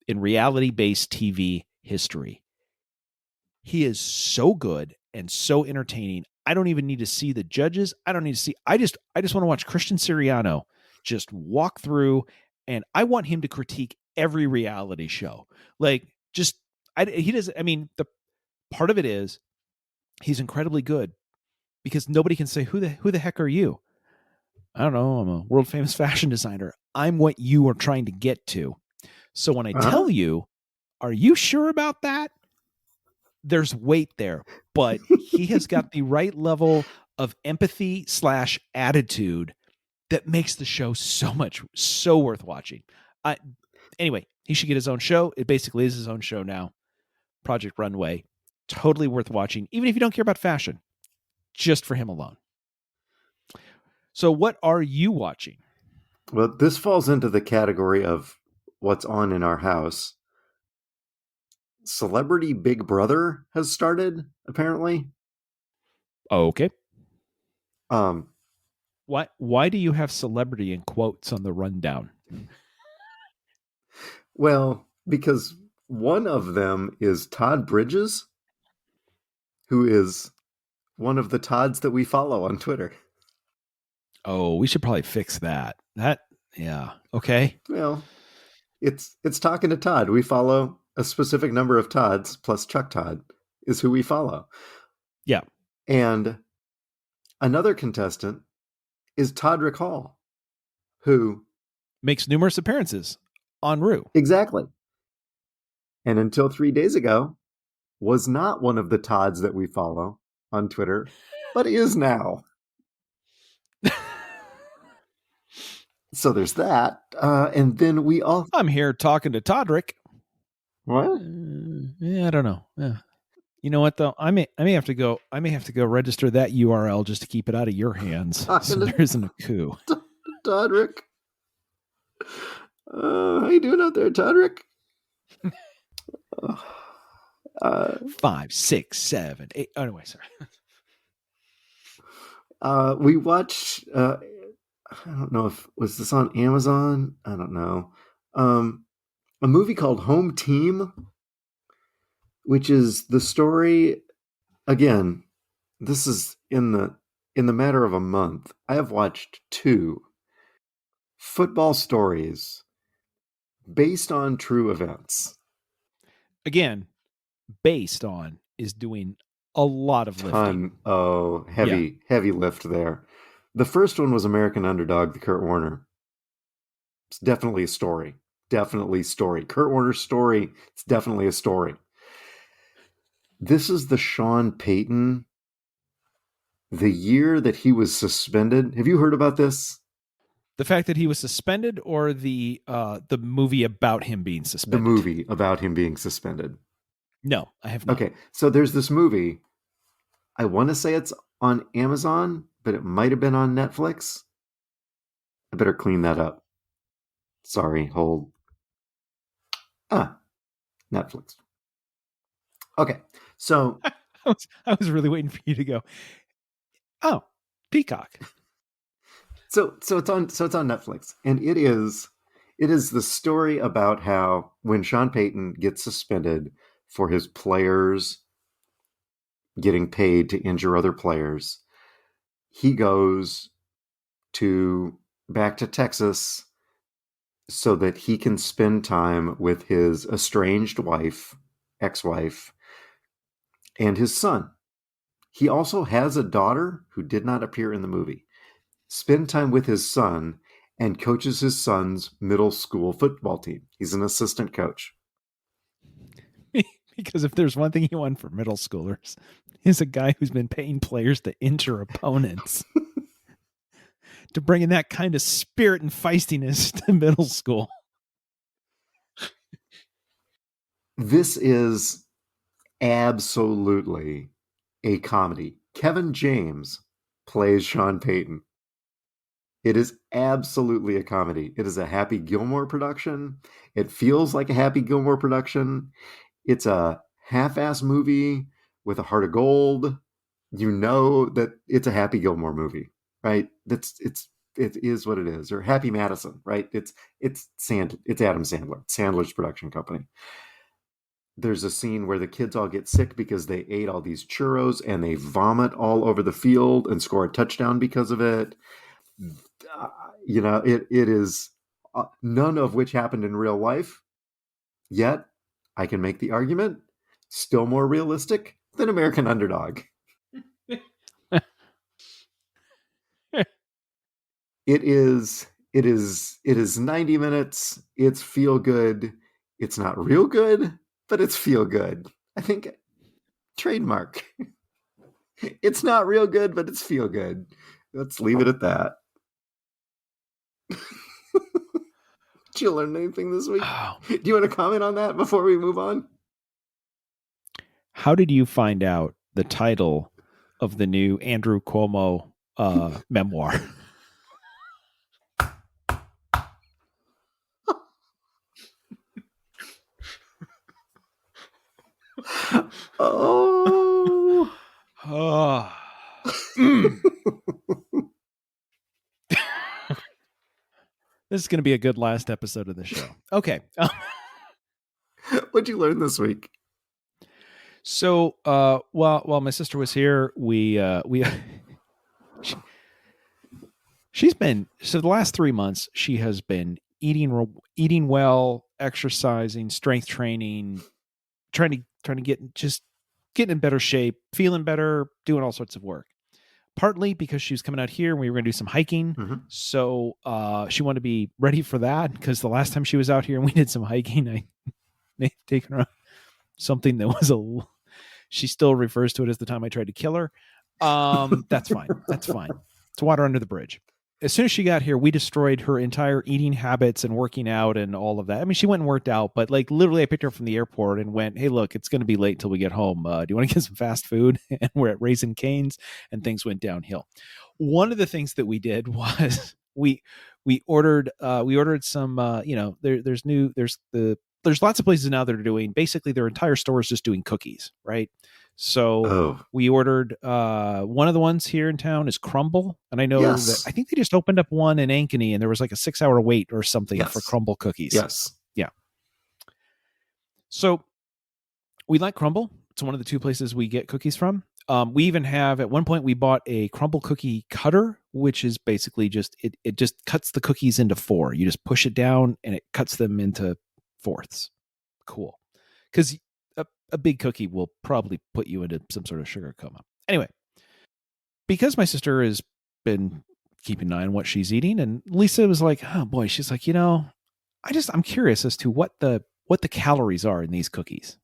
[SPEAKER 2] in reality-based TV history. He is so good and so entertaining. I don't even need to see the judges. I don't need to see. I just want to watch Christian Siriano just walk through, and I want him to critique every reality show. Like, he does. I mean, the part of it is he's incredibly good because nobody can say, who the heck are you? I don't know. I'm a world famous fashion designer. I'm what you are trying to get to. So when I tell you, are you sure about that? There's weight there, but he has got the right level of empathy / attitude that makes the show so worth watching. Anyway, he should get his own show. It basically is his own show now. Project Runway. Totally worth watching, even if you don't care about fashion, just for him alone. So what are you watching?
[SPEAKER 1] Well, this falls into the category of what's on in our house. Celebrity Big Brother has started, apparently.
[SPEAKER 2] Okay. Why do you have celebrity in quotes on the rundown?
[SPEAKER 1] Well, because one of them is Todd Bridges, who is one of the Todds that we follow on Twitter.
[SPEAKER 2] Oh, we should probably fix that. Yeah. Okay.
[SPEAKER 1] Well, it's talking to Todd. We follow a specific number of Todds, plus Chuck Todd is who we follow.
[SPEAKER 2] Yeah.
[SPEAKER 1] And another contestant is Toddrick Hall, who
[SPEAKER 2] makes numerous appearances on Rue.
[SPEAKER 1] Exactly. And until 3 days ago, was not one of the Todds that we follow on Twitter, but is now. So there's that. And then we all...
[SPEAKER 2] I'm here talking to Toddrick.
[SPEAKER 1] What?
[SPEAKER 2] Yeah, I don't know. Yeah. You know what though? I may have to go register that URL just to keep it out of your hands. So there isn't a coup.
[SPEAKER 1] Toddrick. How you doing out there, Toddrick? Uh,
[SPEAKER 2] 5, 6, 7, 8. Oh, anyway, sorry.
[SPEAKER 1] we watched. I don't know if was this on Amazon. I don't know. A movie called Home Team, which is the story. Again, this is in the matter of a month. I have watched two football stories based on true events.
[SPEAKER 2] Again, based on is doing a lot of lifting.
[SPEAKER 1] Heavy lift there. The first one was American Underdog, the Kurt Warner. It's definitely a story. Definitely story. Kurt Warner's story. It's definitely a story. This is the Sean Payton, the year that he was suspended. Have you heard about this?
[SPEAKER 2] The fact that he was suspended, or the movie about him being suspended?
[SPEAKER 1] The movie about him being suspended.
[SPEAKER 2] No, I have not.
[SPEAKER 1] Okay, so there's this movie. I want to say it's on Amazon, but it might have been on Netflix. I better clean that up. Sorry, hold. Netflix. Okay, so
[SPEAKER 2] I was really waiting for you to go, oh, Peacock.
[SPEAKER 1] So it's on Netflix, and it is the story about how when Sean Payton gets suspended for his players getting paid to injure other players, he goes back to Texas so that he can spend time with his estranged ex-wife, and his son. He also has a daughter who did not appear in the movie. Spend time with his son and coaches his son's middle school football team. He's an assistant coach.
[SPEAKER 2] Because if there's one thing you want for middle schoolers, is a guy who's been paying players to injure opponents. To bring in that kind of spirit and feistiness to middle school.
[SPEAKER 1] This is absolutely a comedy. Kevin James plays Sean Payton. It is absolutely a comedy. It is a Happy Gilmore production. It feels like a Happy Gilmore production. It's a half-ass movie with a heart of gold. You know that it's a Happy Gilmore movie, right? It is what it is. Or Happy Madison, right? It's Adam Sandler, Sandler's production company. There's a scene where the kids all get sick because they ate all these churros and they vomit all over the field and score a touchdown because of it. It is none of which happened in real life. Yet, I can make the argument, still more realistic than American Underdog. It is 90 minutes. It's feel good. It's not real good, but it's feel good. I think trademark. It's not real good, but it's feel good. Let's leave it at that. Did you learn anything this week?
[SPEAKER 2] Oh.
[SPEAKER 1] Do you want to comment on that before we move on?
[SPEAKER 2] How did you find out the title of the new Andrew Cuomo memoir?
[SPEAKER 1] Oh.
[SPEAKER 2] This is going to be a good last episode of the show. Okay.
[SPEAKER 1] What'd you learn this week?
[SPEAKER 2] So, while my sister was here, she's been, so the last 3 months, she has been eating well, exercising, strength training, trying to get in better shape, feeling better, doing all sorts of work. Partly because she was coming out here and we were going to do some hiking.
[SPEAKER 1] Mm-hmm.
[SPEAKER 2] So she wanted to be ready for that, because the last time she was out here and we did some hiking, I may have taken her on something that was she still refers to it as the time I tried to kill her. That's fine. That's fine. It's water under the bridge. As soon as she got here, we destroyed her entire eating habits and working out and all of that. I mean, she went and worked out, but like literally I picked her up from the airport and went, hey, look, it's going to be late till we get home. Do you want to get some fast food? And we're at Raising Cane's, and things went downhill. One of the things that we did was we ordered some, there's the there's lots of places now that are doing, basically their entire store is just doing cookies, right? So
[SPEAKER 1] Oh,
[SPEAKER 2] we ordered, one of the ones here in town is Crumble. And I know that
[SPEAKER 1] yes.
[SPEAKER 2] I think they just opened up one in Ankeny and there was like a 6-hour wait or something for
[SPEAKER 1] Yes.
[SPEAKER 2] Crumble cookies.
[SPEAKER 1] Yes.
[SPEAKER 2] Yeah. So we like Crumble. It's one of the 2 places we get cookies from. We even have, at one point we bought a Crumble cookie cutter, which is basically just, it just cuts the cookies into 4. You just push it down and it cuts them into fourths. Cool. Because a big cookie will probably put you into some sort of sugar coma. Anyway, because my sister has been keeping an eye on what she's eating, and Lisa was like, oh boy, she's like, I'm curious as to what the calories are in these cookies.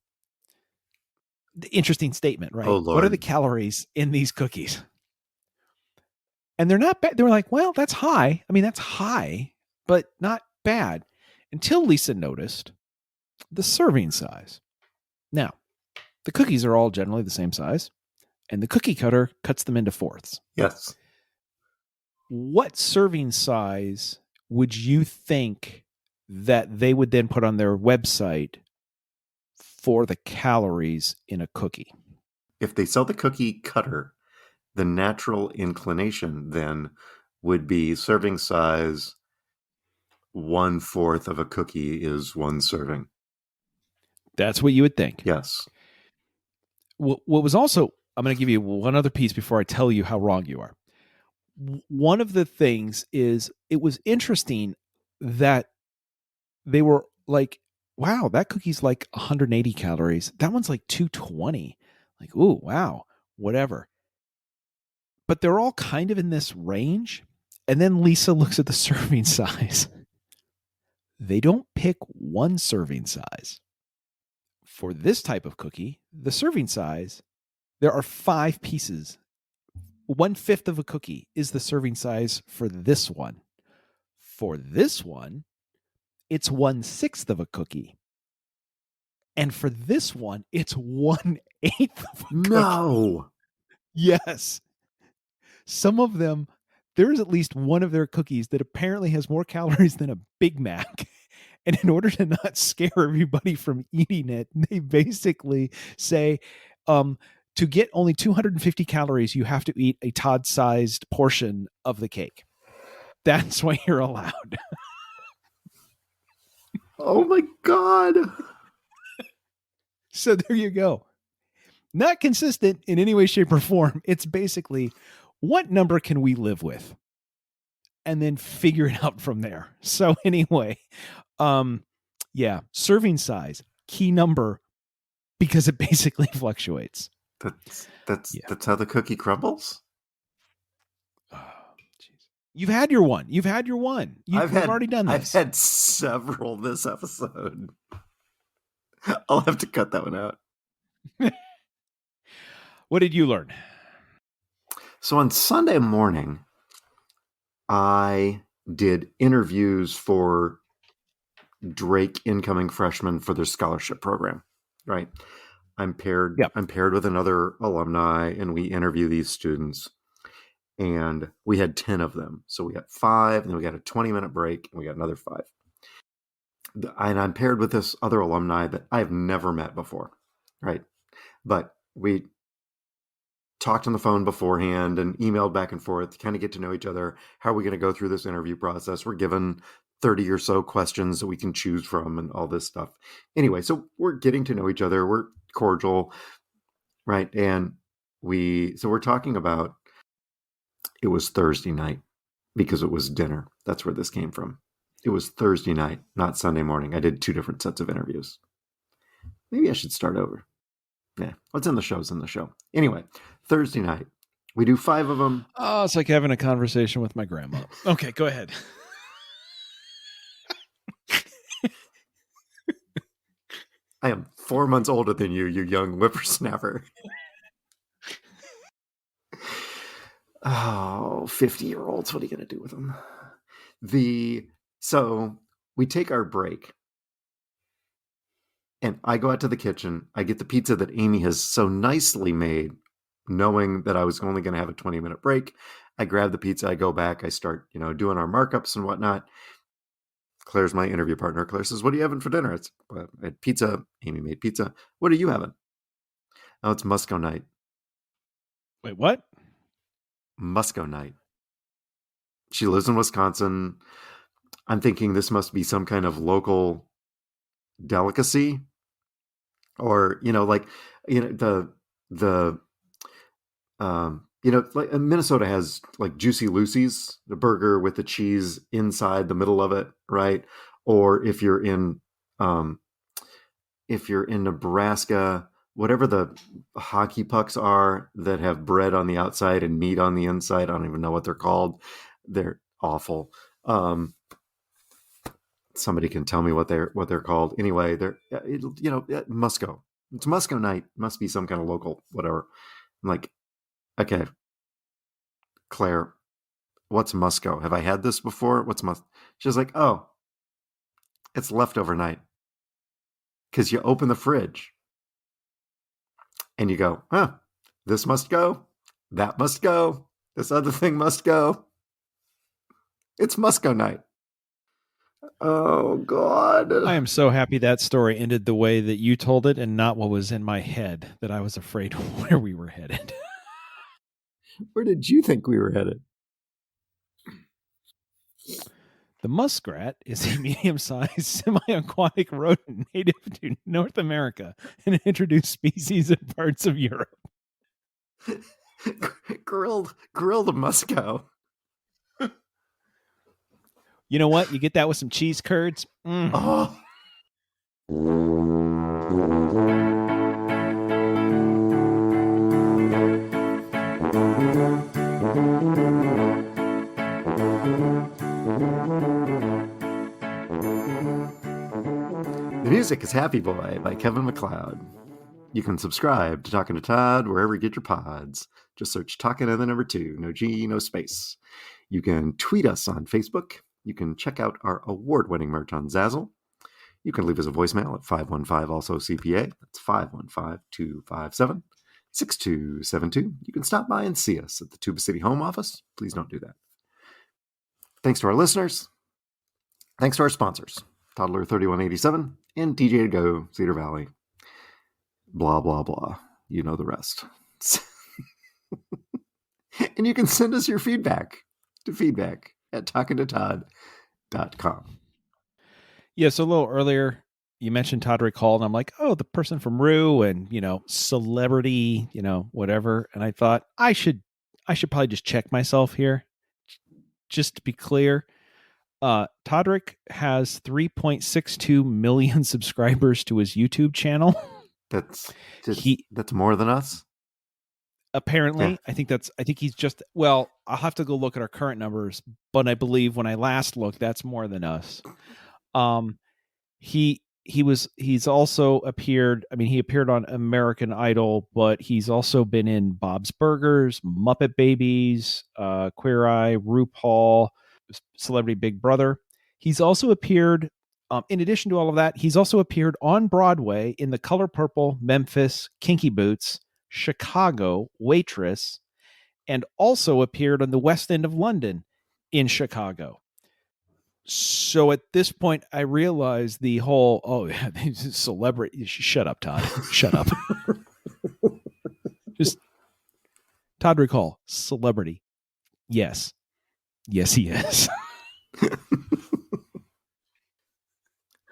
[SPEAKER 2] The interesting statement,
[SPEAKER 1] Oh,
[SPEAKER 2] right? What are the
[SPEAKER 1] Lord.
[SPEAKER 2] calories in these cookies? And they're not bad. They were like, well, that's high. I mean, that's high, but not bad. Until Lisa noticed the serving size. Now, the cookies are all generally the same size, and the cookie cutter cuts them into fourths.
[SPEAKER 1] Yes.
[SPEAKER 2] What serving size would you think that they would then put on their website for the calories in a cookie?
[SPEAKER 1] If they sell the cookie cutter, the natural inclination then would be serving size 1/4 of a cookie is 1 serving.
[SPEAKER 2] That's what you would think.
[SPEAKER 1] Yes.
[SPEAKER 2] What was also, I'm going to give you one other piece before I tell you how wrong you are. One of the things is, it was interesting that they were like, wow, that cookie's like 180 calories. That one's like 220. Like, ooh, wow, whatever. But they're all kind of in this range. And then Lisa looks at the serving size. They don't pick one serving size. For this type of cookie, the serving size, there are 5 pieces. 1/5 of a cookie is the serving size for this one. For this one, it's 1/6 of a cookie. And for this one, it's 1/8 of a cookie.
[SPEAKER 1] No.
[SPEAKER 2] Yes. Some of them, there's at least one of their cookies that apparently has more calories than a Big Mac. And in order to not scare everybody from eating it, they basically say, to get only 250 calories, you have to eat a Todd-sized portion of the cake. That's what you're allowed.
[SPEAKER 1] Oh my God.
[SPEAKER 2] So there you go. Not consistent in any way, shape, or form. It's basically, what number can we live with? And then figure it out from there. So anyway, yeah, serving size, key number, because it basically fluctuates.
[SPEAKER 1] That's how the cookie crumbles?
[SPEAKER 2] Oh, jeez. You've had your one. You've already done this.
[SPEAKER 1] I've had several this episode. I'll have to cut that one out.
[SPEAKER 2] What did you learn?
[SPEAKER 1] So on Sunday morning, I did interviews for Drake incoming freshmen for their scholarship program. Right. I'm paired with another alumni, and we interview these students. And we had 10 of them. So we got 5, and then we got a 20-minute break, and we got another 5. And I'm paired with this other alumni that I've never met before, right? But we talked on the phone beforehand and emailed back and forth to kind of get to know each other. How are we going to go through this interview process? We're given 30 or so questions that we can choose from and all this stuff. Anyway, so we're getting to know each other. We're cordial, right? And we're talking about, it was Thursday night because it was dinner. That's where this came from. It was Thursday night, not Sunday morning. I did 2 different sets of interviews. Maybe I should start over. Yeah, what's in the show is in the show. Anyway, Thursday night. We do 5 of them.
[SPEAKER 2] Oh, it's like having a conversation with my grandma. Okay, go ahead.
[SPEAKER 1] I am 4 months older than you, you young whippersnapper. Oh, 50-year-olds. What are you going to do with them? So we take our break. And I go out to the kitchen. I get the pizza that Amy has so nicely made, knowing that I was only going to have a 20-minute break. I grab the pizza. I go back. I start, doing our markups and whatnot. Claire's my interview partner. Claire says, "What are you having for dinner?" It's I had pizza. Amy made pizza. What are you having? Oh, it's Musco night.
[SPEAKER 2] Wait, what?
[SPEAKER 1] Musco night. She lives in Wisconsin. I'm thinking this must be some kind of local delicacy, or like the like Minnesota has like Juicy Lucy's, the burger with the cheese inside the middle of it, right? Or um, if you're in Nebraska, whatever the hockey pucks are that have bread on the outside and meat on the inside, I don't even know what they're called. They're awful. Somebody can tell me what they're called. Anyway, Musco. It's Musco night. Must be some kind of local whatever. I'm like, okay, Claire, what's Musco? Have I had this before? What's Musco? She's like, oh, it's leftover night. Because you open the fridge and you go, huh, this must go, that must go, this other thing must go. It's Musco night. Oh, God.
[SPEAKER 2] I am so happy that story ended the way that you told it and not what was in my head, that I was afraid where we were headed.
[SPEAKER 1] Where did you think we were headed?
[SPEAKER 2] The muskrat is a medium-sized semi-aquatic rodent native to North America and an introduced species in parts of Europe.
[SPEAKER 1] grilled Musco.
[SPEAKER 2] You know what? You get that with some cheese curds.
[SPEAKER 1] Oh. The music is Happy Boy by Kevin MacLeod. You can subscribe to Talking to Todd wherever you get your pods. Just search Talking and the number 2, no G, no space. You can tweet us on Facebook. You can check out our award-winning merch on Zazzle. You can leave us a voicemail at 515-ALSO-CPA. That's 515-257-6272. You can stop by and see us at the Tuba City Home Office. Please don't do that. Thanks to our listeners. Thanks to our sponsors, Toddler 3187 and DJ to Go, Cedar Valley. Blah, blah, blah. You know the rest. And you can send us your feedback to feedback@talkingtotodd.com.
[SPEAKER 2] Yeah, so a little earlier, you mentioned Todd recalled, and I'm like, oh, the person from Rue and, celebrity, whatever. And I thought I should probably just check myself here. Just to be clear, Todrick has 3.62 million subscribers to his YouTube channel.
[SPEAKER 1] That's more than us.
[SPEAKER 2] Apparently, yeah. I think he's just, well, I'll have to go look at our current numbers, but I believe when I last looked, that's more than us. He's also appeared, he appeared on American Idol, but he's also been in Bob's Burgers, Muppet Babies, Queer Eye, RuPaul, Celebrity Big Brother. He's also appeared, in addition to all of that, he's also appeared on Broadway in The Color Purple, Memphis, Kinky Boots, Chicago, Waitress, and also appeared on the West End of London in Chicago. So at this point, I realized the whole, celebrity. Shut up, Todd. Shut up. Just Todd recall, celebrity. Yes. Yes, he is.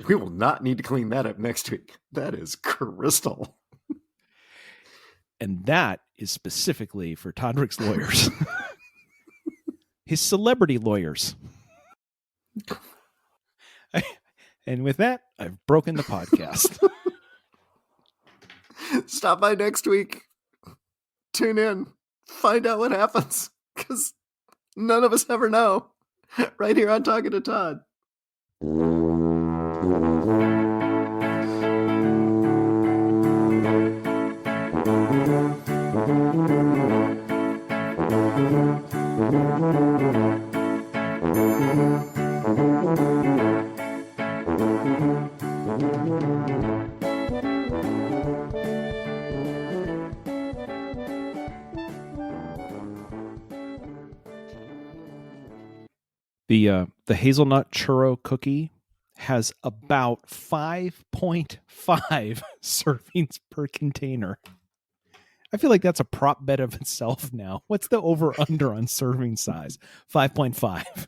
[SPEAKER 1] We will not need to clean that up next week. That is crystal.
[SPEAKER 2] And that is specifically for Todrick's lawyers. His celebrity lawyers. And with that, I've broken the podcast.
[SPEAKER 1] Stop by next week. Tune in. Find out what happens. Because none of us ever know. Right here on Talking to Todd.
[SPEAKER 2] The hazelnut churro cookie has about 5.5 servings per container. I feel like that's a prop bet of itself now. What's the over under on serving size? 5.5.